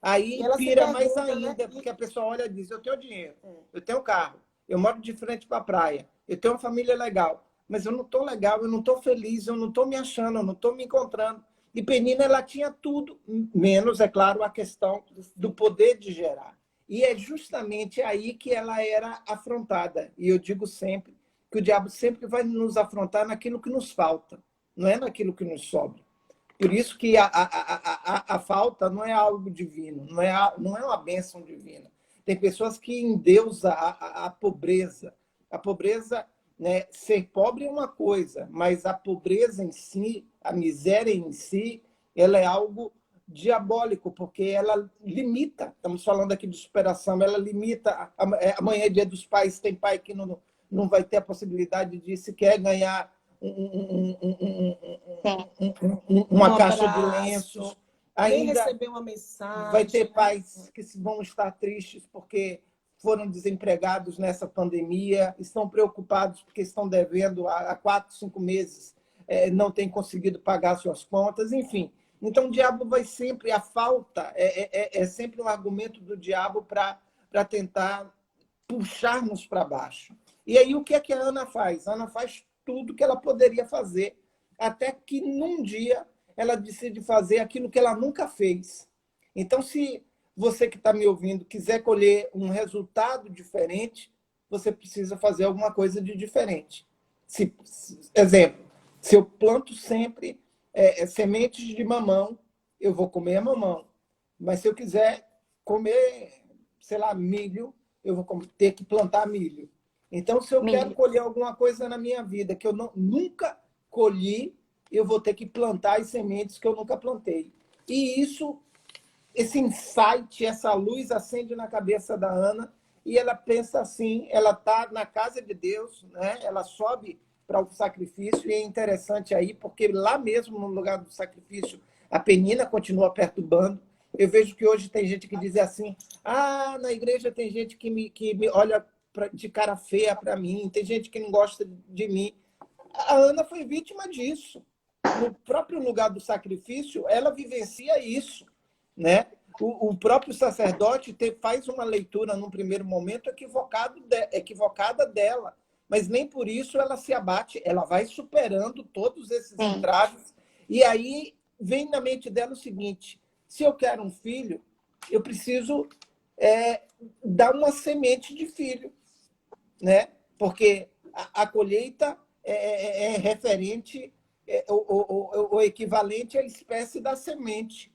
Aí pira mais ainda, né? Porque a pessoa olha e diz, eu tenho dinheiro, eu tenho carro, eu moro de frente para a praia, eu tenho uma família legal, mas eu não estou legal, eu não estou feliz, eu não estou me achando, eu não estou me encontrando. E Penina, ela tinha tudo, menos, é claro, a questão do poder de gerar. E é justamente aí que ela era afrontada. E eu digo sempre que o diabo sempre vai nos afrontar naquilo que nos falta, não é naquilo que nos sobra. Por isso que a falta não é algo divino, não é uma bênção divina. Tem pessoas que endeusam a pobreza. A pobreza, né, ser pobre é uma coisa, mas a pobreza em si, a miséria em si, ela é algo diabólico, porque ela limita, estamos falando aqui de superação, ela limita, amanhã é dia dos pais, tem pai que não vai ter a possibilidade de sequer ganhar uma caixa de lenços. Ainda receber uma mensagem. Vai ter pais que vão estar tristes porque foram desempregados nessa pandemia, estão preocupados porque estão devendo há 4, 5 meses, não têm conseguido pagar suas contas, enfim. Então, o diabo vai sempre, a falta é sempre um argumento do diabo para tentar puxar-nos para baixo. E aí, o que é que a Ana faz? A Ana faz tudo que ela poderia fazer, até que num dia ela decide fazer aquilo que ela nunca fez. Então, se você que está me ouvindo quiser colher um resultado diferente, você precisa fazer alguma coisa de diferente. Exemplo, se eu planto sempre sementes de mamão, eu vou comer a mamão. Mas se eu quiser comer, sei lá, milho, eu vou ter que plantar milho. Então, se eu quero colher alguma coisa na minha vida que eu nunca colhi, eu vou ter que plantar as sementes que eu nunca plantei. E esse insight, essa luz acende na cabeça da Ana e ela pensa assim, ela está na casa de Deus, né? Ela sobe para o sacrifício e é interessante aí, porque lá mesmo, no lugar do sacrifício, a Penina continua perturbando. Eu vejo que hoje tem gente que diz assim, na igreja tem gente que me olha de cara feia para mim, tem gente que não gosta de mim. A Ana foi vítima disso. No próprio lugar do sacrifício, ela vivencia isso, né? O próprio sacerdote faz uma leitura, num primeiro momento, equivocada dela, mas nem por isso ela se abate, ela vai superando todos esses entraves, e aí vem na mente dela o seguinte, se eu quero um filho, eu preciso dar uma semente de filho, né? Porque a colheita é referente, o equivalente à espécie da semente.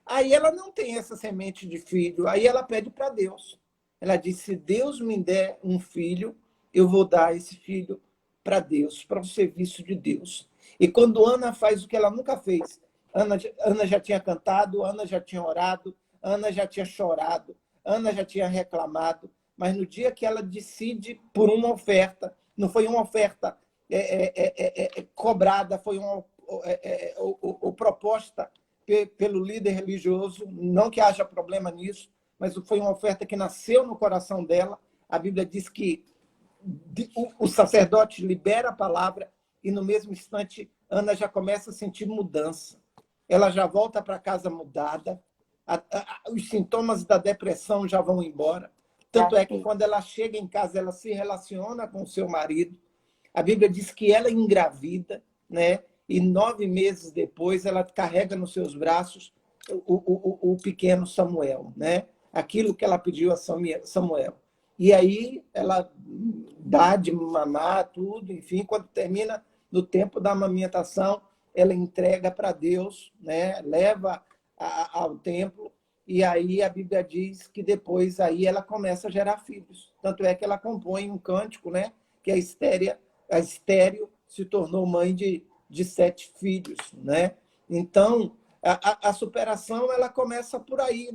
Aí ela não tem essa semente de filho, aí ela pede para Deus. Ela diz, se Deus me der um filho, eu vou dar esse filho para Deus, para o serviço de Deus. E quando Ana faz o que ela nunca fez, Ana já tinha cantado, Ana já tinha orado, Ana já tinha chorado, Ana já tinha reclamado, mas no dia que ela decide por uma oferta, não foi uma oferta cobrada, foi uma proposta pelo líder religioso, não que haja problema nisso, mas foi uma oferta que nasceu no coração dela. A Bíblia diz que o sacerdote libera a palavra e no mesmo instante Ana já começa a sentir mudança. Ela já volta para casa mudada, os sintomas da depressão já vão embora. Tanto é que quando ela chega em casa, ela se relaciona com o seu marido. A Bíblia diz que ela engravida, né? E 9 meses depois ela carrega nos seus braços o pequeno Samuel, né? Aquilo que ela pediu a Samuel. E aí ela dá de mamar tudo, enfim, quando termina no tempo da amamentação, ela entrega para Deus, né? Leva ao templo, e aí a Bíblia diz que depois aí ela começa a gerar filhos. Tanto é que ela compõe um cântico, né? Que a Estéreo se tornou mãe de 7 filhos, né? Então, a superação ela começa por aí.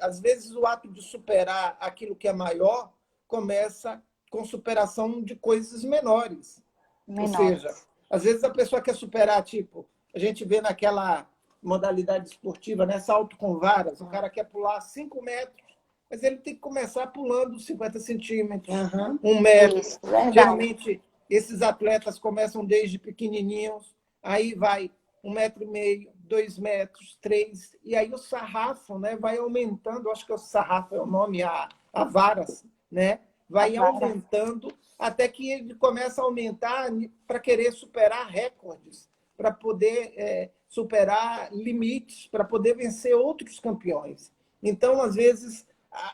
Às vezes, o ato de superar aquilo que é maior começa com superação de coisas menores. Ou seja, às vezes a pessoa quer superar, tipo, a gente vê naquela modalidade esportiva, né? Salto com varas, o cara quer pular 5 metros, mas ele tem que começar pulando 50 centímetros, 1 metro. Isso, Geralmente, esses atletas começam desde pequenininhos, aí vai 1,5 m, 2 metros, 3, e aí o sarrafo, né, vai aumentando, acho que o sarrafo é o nome, a varas, né, vai aumentando até que ele começa a aumentar para querer superar recordes, para poder superar limites, para poder vencer outros campeões. Então, às vezes,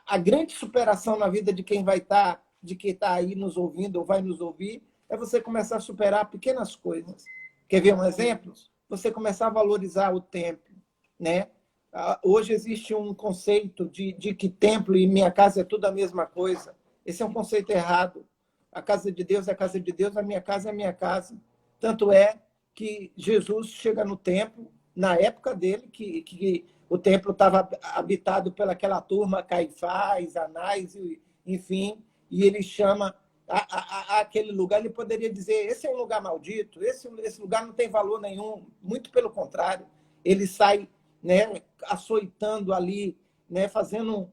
a grande superação na vida de quem está aí nos ouvindo ou vai nos ouvir, é você começar a superar pequenas coisas. Quer ver um exemplo? Você começar a valorizar o templo, né? Hoje existe um conceito de que templo e minha casa é tudo a mesma coisa. Esse é um conceito errado. A casa de Deus é a casa de Deus, a minha casa é a minha casa. Tanto é que Jesus chega no templo, na época dele, que o templo estava habitado pelaquela turma, Caifás, Anás, enfim, e ele chama aquele lugar, ele poderia dizer, esse é um lugar maldito, esse lugar não tem valor nenhum, muito pelo contrário. Ele sai, né, açoitando ali, né, fazendo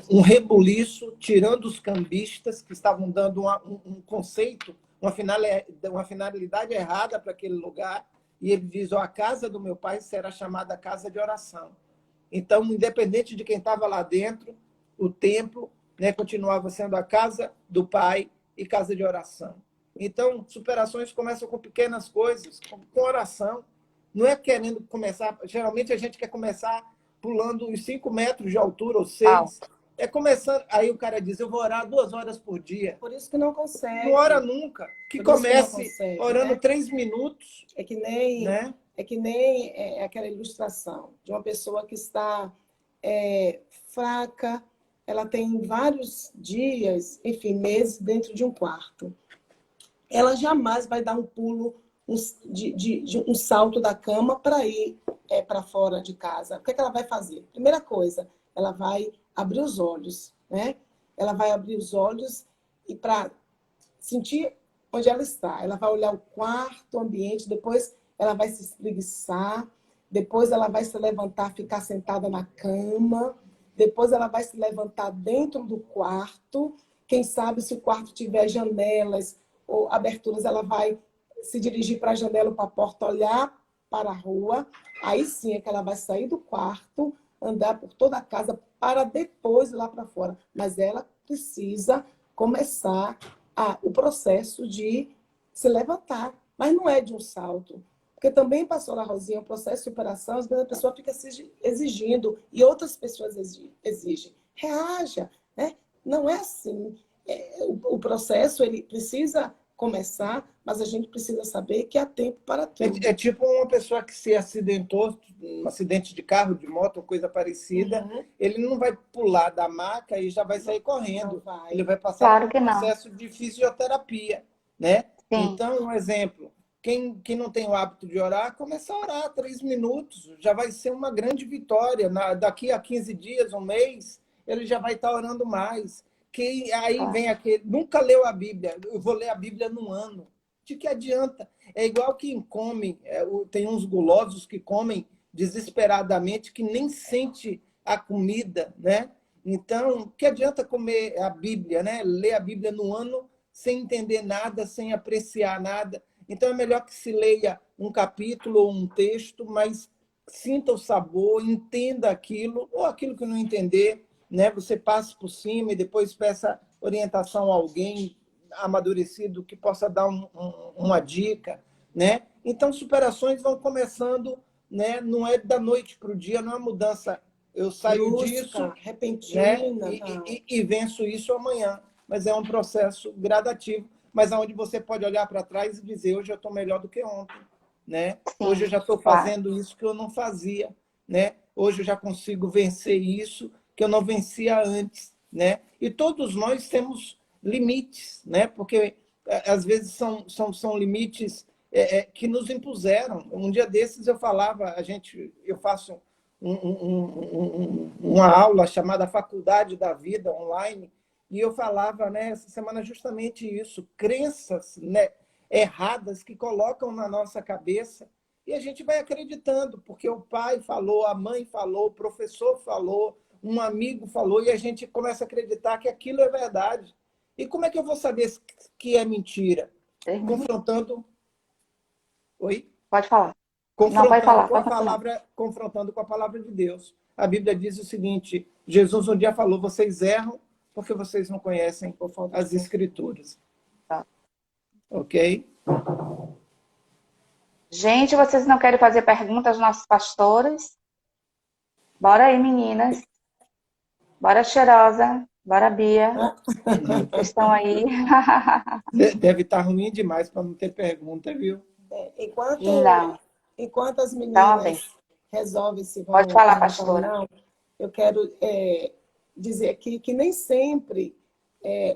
um rebuliço, tirando os cambistas que estavam dando um conceito, uma finalidade errada para aquele lugar, e ele diz, a casa do meu pai será chamada casa de oração. Então, independente de quem estava lá dentro, o templo, né, continuava sendo a casa do pai e casa de oração. Então, superações começam com pequenas coisas, com oração. Não é querendo começar... Geralmente, a gente quer começar pulando uns 5 metros de altura, ou 6. É começando... Aí o cara diz, eu vou orar 2 horas por dia. Por isso que não consegue. Não ora nunca. Que comece orando, né? 3 minutos. É que nem, né? Aquela ilustração de uma pessoa que está fraca, ela tem vários dias, enfim, meses dentro de um quarto. Ela jamais vai dar um pulo, um salto da cama para ir para fora de casa. O que ela vai fazer? Primeira coisa, ela vai abrir os olhos, né? Ela vai abrir os olhos e para sentir onde ela está. Ela vai olhar o quarto, o ambiente, depois ela vai se espreguiçar, depois ela vai se levantar, ficar sentada na cama, depois ela vai se levantar dentro do quarto. Quem sabe, se o quarto tiver janelas ou aberturas, ela vai se dirigir para a janela ou para a porta, olhar para a rua. Aí sim é que ela vai sair do quarto, andar por toda a casa, para depois ir lá para fora. Mas ela precisa começar o processo de se levantar. Mas não é de um salto. Porque também, pastora Rosinha, o processo de superação, às vezes a pessoa fica exigindo e outras pessoas exigem. Reaja, né? Não é assim. O processo, ele precisa começar, mas a gente precisa saber que há tempo para tudo. É tipo uma pessoa que se acidentou, um acidente de carro, de moto, ou coisa parecida, ele não vai pular da maca e já vai sair correndo. Ele vai passar por um processo de fisioterapia, né? Então, um exemplo, quem não tem o hábito de orar, começa a orar 3 minutos, já vai ser uma grande vitória. Daqui a 15 dias, 1 mês, ele já vai estar orando mais. Que aí vem aquele, nunca leu a Bíblia, eu vou ler a Bíblia num ano. De que adianta? É igual quem come, tem uns gulosos que comem desesperadamente, que nem sente a comida, né? Então, que adianta comer a Bíblia, né? Ler a Bíblia num ano sem entender nada, sem apreciar nada. Então, é melhor que se leia um capítulo ou um texto, mas sinta o sabor, entenda aquilo, ou aquilo que não entender, né? Você passe por cima e depois peça orientação a alguém amadurecido que possa dar uma dica, né? Então, superações vão começando, né? Não é da noite para o dia, não é uma mudança. Eu saio Brusca, disso, né? repentina. E venço isso amanhã. Mas é um processo gradativo, mas onde você pode olhar para trás e dizer, hoje eu estou melhor do que ontem, né? Hoje eu já estou fazendo isso que eu não fazia, né? Hoje eu já consigo vencer isso que eu não vencia antes, né? E todos nós temos limites, né? Porque às vezes são limites que nos impuseram. Um dia desses eu falava, eu faço uma aula chamada Faculdade da Vida online, e eu falava, né, essa semana justamente isso, crenças, né, erradas que colocam na nossa cabeça e a gente vai acreditando, porque o pai falou, a mãe falou, o professor falou, um amigo falou, e a gente começa a acreditar que aquilo é verdade. E como é que eu vou saber que é mentira? Confrontando... Oi? Pode falar. Confrontando, não, pode falar, com a palavra, confrontando com a palavra de Deus. A Bíblia diz o seguinte, Jesus um dia falou, vocês erram porque vocês não conhecem as Escrituras. Tá. Ok? Gente, vocês não querem fazer perguntas aos nossos pastores? Bora aí, meninas. Bora, Cheirosa. Bora, Bia. Vocês estão aí. Deve estar ruim demais para não ter pergunta, viu? Enquanto as meninas resolvem se vão... Pode falar, pastora. Não, eu quero dizer aqui que nem sempre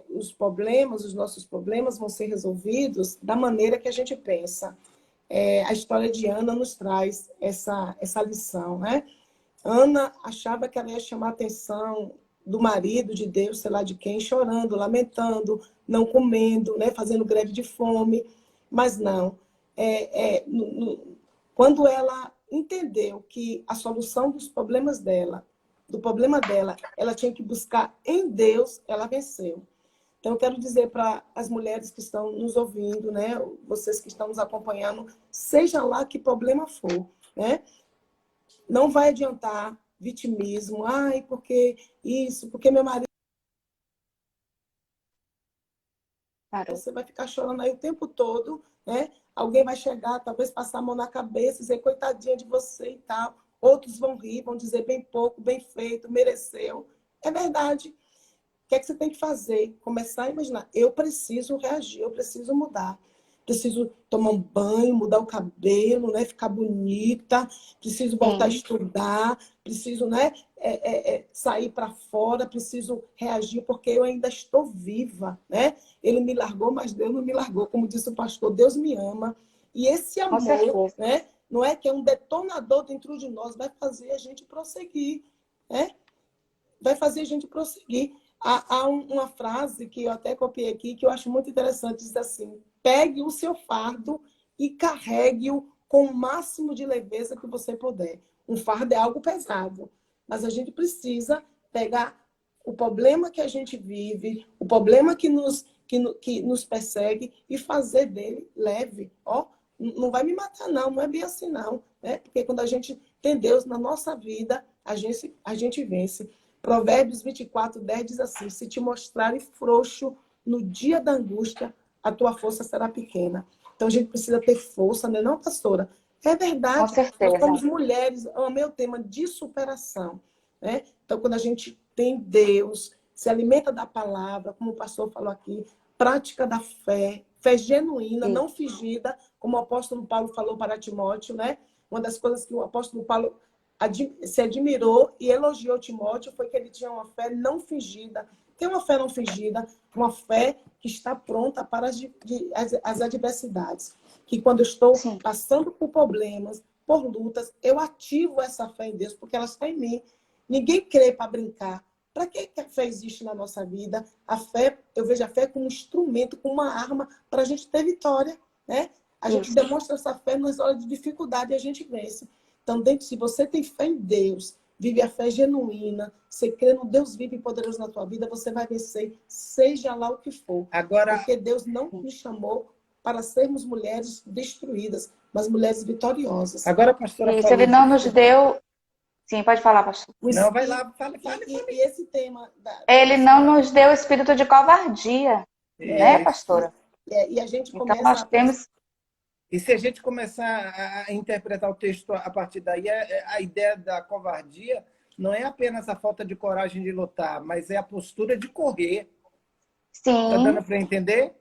os nossos problemas vão ser resolvidos da maneira que a gente pensa. A história de Ana nos traz essa lição, né? Ana achava que ela ia chamar a atenção do marido, de Deus, sei lá de quem, chorando, lamentando, não comendo, né? Fazendo greve de fome, mas não. Quando ela entendeu que a solução do problema dela, ela tinha que buscar em Deus, ela venceu. Então, eu quero dizer para as mulheres que estão nos ouvindo, né? Vocês que estão nos acompanhando, seja lá que problema for, né? Não vai adiantar vitimismo. Ai, porque isso, porque meu marido... Você vai ficar chorando aí o tempo todo, né? Alguém vai chegar, talvez passar a mão na cabeça, dizer coitadinha de você e tal. Outros vão rir, vão dizer bem pouco, bem feito, mereceu. É verdade. O que é que você tem que fazer? Começar a imaginar. Eu preciso reagir, eu preciso mudar. Preciso tomar um banho, mudar o cabelo, né? Ficar bonita. Preciso voltar a estudar. Preciso, né? Sair para fora. Preciso reagir porque eu ainda estou viva, né? Ele me largou, mas Deus não me largou. Como disse o pastor, Deus me ama. E esse amor, né? Não é que é um detonador dentro de nós, vai fazer a gente prosseguir, né? Vai fazer a gente prosseguir. Há uma frase que eu até copiei aqui, que eu acho muito interessante, diz assim, pegue o seu fardo e carregue-o com o máximo de leveza que você puder. Um fardo é algo pesado, mas a gente precisa pegar o problema que a gente vive, o problema que nos persegue e fazer dele leve. Ó, não vai me matar não, não é bem assim não, né? Porque quando a gente tem Deus na nossa vida, a gente vence. Provérbios 24:10 diz assim, se te mostrares frouxo no dia da angústia, a tua força será pequena. Então a gente precisa ter força, né? Não, pastora? É verdade. Com certeza. Nós somos mulheres, é o meu tema de superação, né? Então quando a gente tem Deus, se alimenta da palavra, como o pastor falou aqui, prática da fé, fé genuína, não fingida, como o apóstolo Paulo falou para Timóteo, né? Uma das coisas que o apóstolo Paulo se admirou e elogiou Timóteo foi que ele tinha uma fé não fingida. Tem uma fé não fingida, uma fé que está pronta para as adversidades. Que quando eu estou passando por problemas, por lutas, eu ativo essa fé em Deus, porque ela está em mim. Ninguém crê para brincar. Para que a fé existe na nossa vida? A fé, eu vejo a fé como um instrumento, como uma arma para a gente ter vitória, né? A gente demonstra essa fé nas horas de dificuldade e a gente vence. Então, se você tem fé em Deus, vive a fé genuína, você crê no Deus vivo e poderoso na tua vida, você vai vencer, seja lá o que for. Agora, porque Deus não nos chamou para sermos mulheres destruídas, mas mulheres vitoriosas. Agora, pastora, ele não nos deu... Sim, pode falar, pastor. Não, vai lá, fale. E esse tema... Ele não nos deu espírito de covardia, né, pastora? E a gente começa... Então, nós temos... E se a gente começar a interpretar o texto a partir daí, a ideia da covardia não é apenas a falta de coragem de lutar, mas é a postura de correr. Está Sim, dando para entender?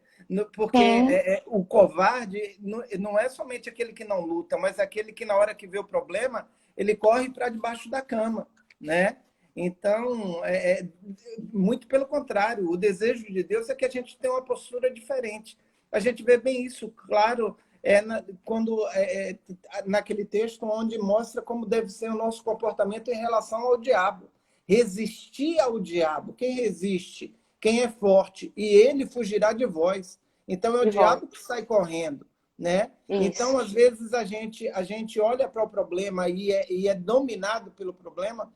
Porque sim, o covarde não é somente aquele que não luta, mas aquele que, na hora que vê o problema, ele corre para debaixo da cama, né? Então, muito pelo contrário, o desejo de Deus é que a gente tenha uma postura diferente. A gente vê bem isso, claro, naquele texto onde mostra como deve ser o nosso comportamento em relação ao diabo. Resistir ao diabo. Quem resiste? Quem é forte? E ele fugirá de vós. Então, é o de volta. diabo que sai correndo, né? Então, Isso. às vezes, a gente olha para o problema e é dominado pelo problema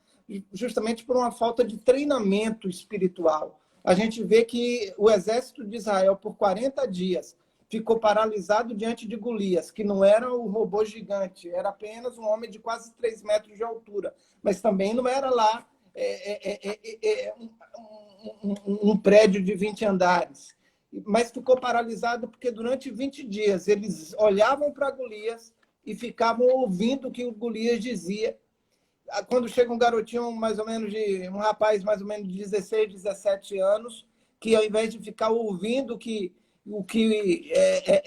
justamente por uma falta de treinamento espiritual. A gente vê que o exército de Israel, por 40 dias, ficou paralisado diante de Golias, que não era o robô gigante, era apenas um homem de quase 3 metros de altura, mas também não era lá um prédio de 20 andares. Mas ficou paralisado porque durante 20 dias eles olhavam para Golias e ficavam ouvindo o que o Golias dizia. Quando chega um garotinho, um rapaz mais ou menos de 16, 17 anos, que ao invés de ficar ouvindo o que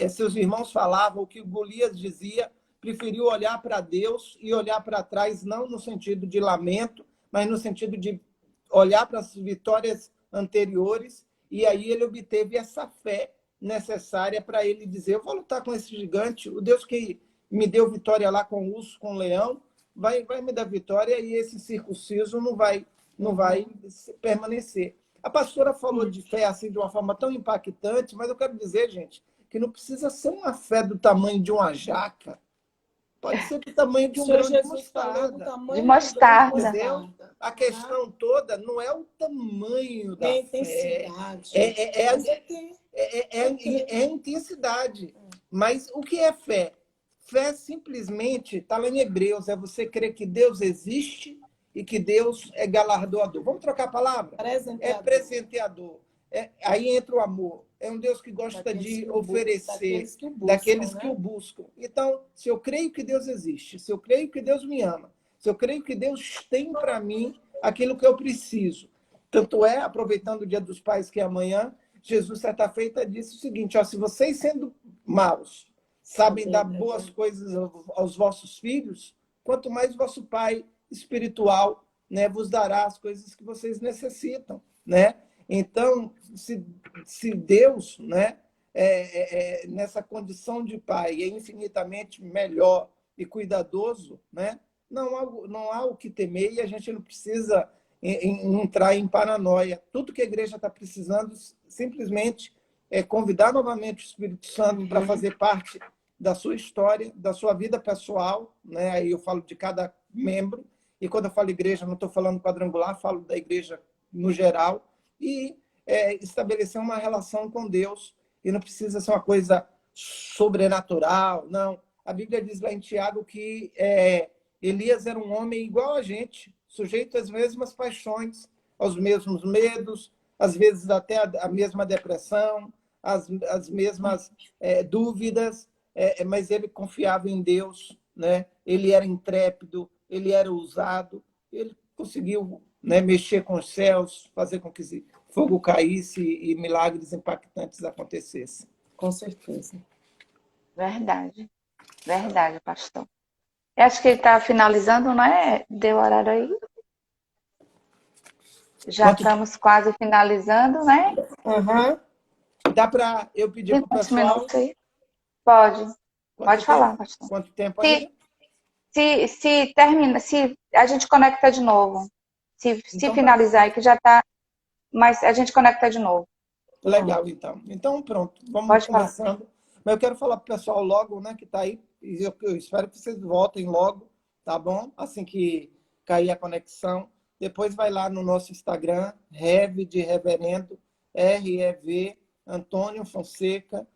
seus irmãos falavam, o que Golias dizia, preferiu olhar para Deus e olhar para trás, não no sentido de lamento, mas no sentido de olhar para as vitórias anteriores, e aí ele obteve essa fé necessária para ele dizer: eu vou lutar com esse gigante, o Deus que me deu vitória lá com o urso, com o leão, vai me dar vitória, e esse circunciso não vai permanecer. A pastora falou de fé assim de uma forma tão impactante, mas eu quero dizer, gente, que não precisa ser uma fé do tamanho de uma jaca. Pode ser do tamanho de um grão de mostarda. De mostarda. Entendeu? A questão toda não é o tamanho da fé, é a intensidade. Mas o que é fé? Fé simplesmente, está lá em Hebreus, é você crer que Deus existe e que Deus é galardoador. Vamos trocar a palavra? É presenteador. Aí entra o amor. É um Deus que gosta de oferecer, daqueles que o buscam. Então, se eu creio que Deus existe, se eu creio que Deus me ama, se eu creio que Deus tem para mim aquilo que eu preciso. Tanto é, aproveitando o Dia dos Pais, que é amanhã, Jesus, certa feita, disse o seguinte: ó, se vocês, sendo maus, sabem dar boas coisas aos vossos filhos, quanto mais vosso Pai espiritual, né, vos dará as coisas que vocês necessitam, né? Então, se Deus, né, nessa condição de Pai, é infinitamente melhor e cuidadoso, né, não há o que temer, e a gente não precisa entrar em paranoia. Tudo que a igreja está precisando simplesmente é convidar novamente o Espírito Santo para fazer parte da sua história, da sua vida pessoal, né? Aí eu falo de cada membro, e quando eu falo igreja, não estou falando quadrangular, falo da igreja no geral, e estabelecer uma relação com Deus, e não precisa ser uma coisa sobrenatural, não. A Bíblia diz lá em Tiago que Elias era um homem igual a gente, sujeito às mesmas paixões, aos mesmos medos, às vezes até a mesma depressão, as mesmas dúvidas, mas ele confiava em Deus, né? Ele era intrépido, ele era ousado, ele conseguiu, né, mexer com os céus, fazer com que fogo caísse e milagres impactantes acontecessem. Com certeza. Verdade. Verdade, pastor. Eu acho que ele está finalizando, não é? Deu horário aí? Já estamos quase finalizando, né? Uhum. Dá para eu pedir para o pessoal... minutos aí? Pode. Pode falar, pastor. Quanto tempo aí? Se termina, se a gente conecta de novo. Se Então, finalizar aí, que já está... Mas a gente conecta de novo. Legal, então. Então, pronto. Vamos Pode começando. falar. Mas eu quero falar para o pessoal logo, né, que está aí. E eu espero que vocês voltem logo, tá bom? Assim que cair a conexão. Depois vai lá no nosso Instagram, Rev de Reverendo, REV, Antônio Fonseca.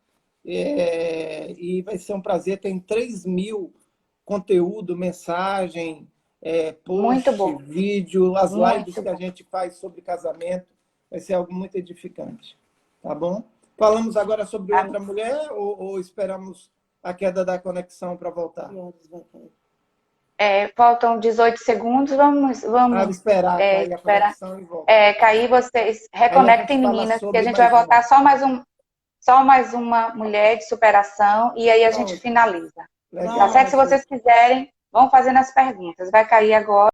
E vai ser um prazer. Tem 3.000 conteúdo, mensagem, post, vídeo, as lives que a gente faz sobre casamento. Vai ser algo muito edificante, tá bom? Falamos agora sobre outra mulher ou esperamos a queda da conexão para voltar? Faltam 18 segundos, vamos Esperar cair a esperar. conexão e voltar. Cair, vocês Aí a reconectem, gente fala meninas, sobre que a gente vai mais voltar só mais uma mulher de superação e aí a gente finaliza. Legal. Tá certo? Se vocês quiserem, vão fazendo as perguntas. Vai cair agora.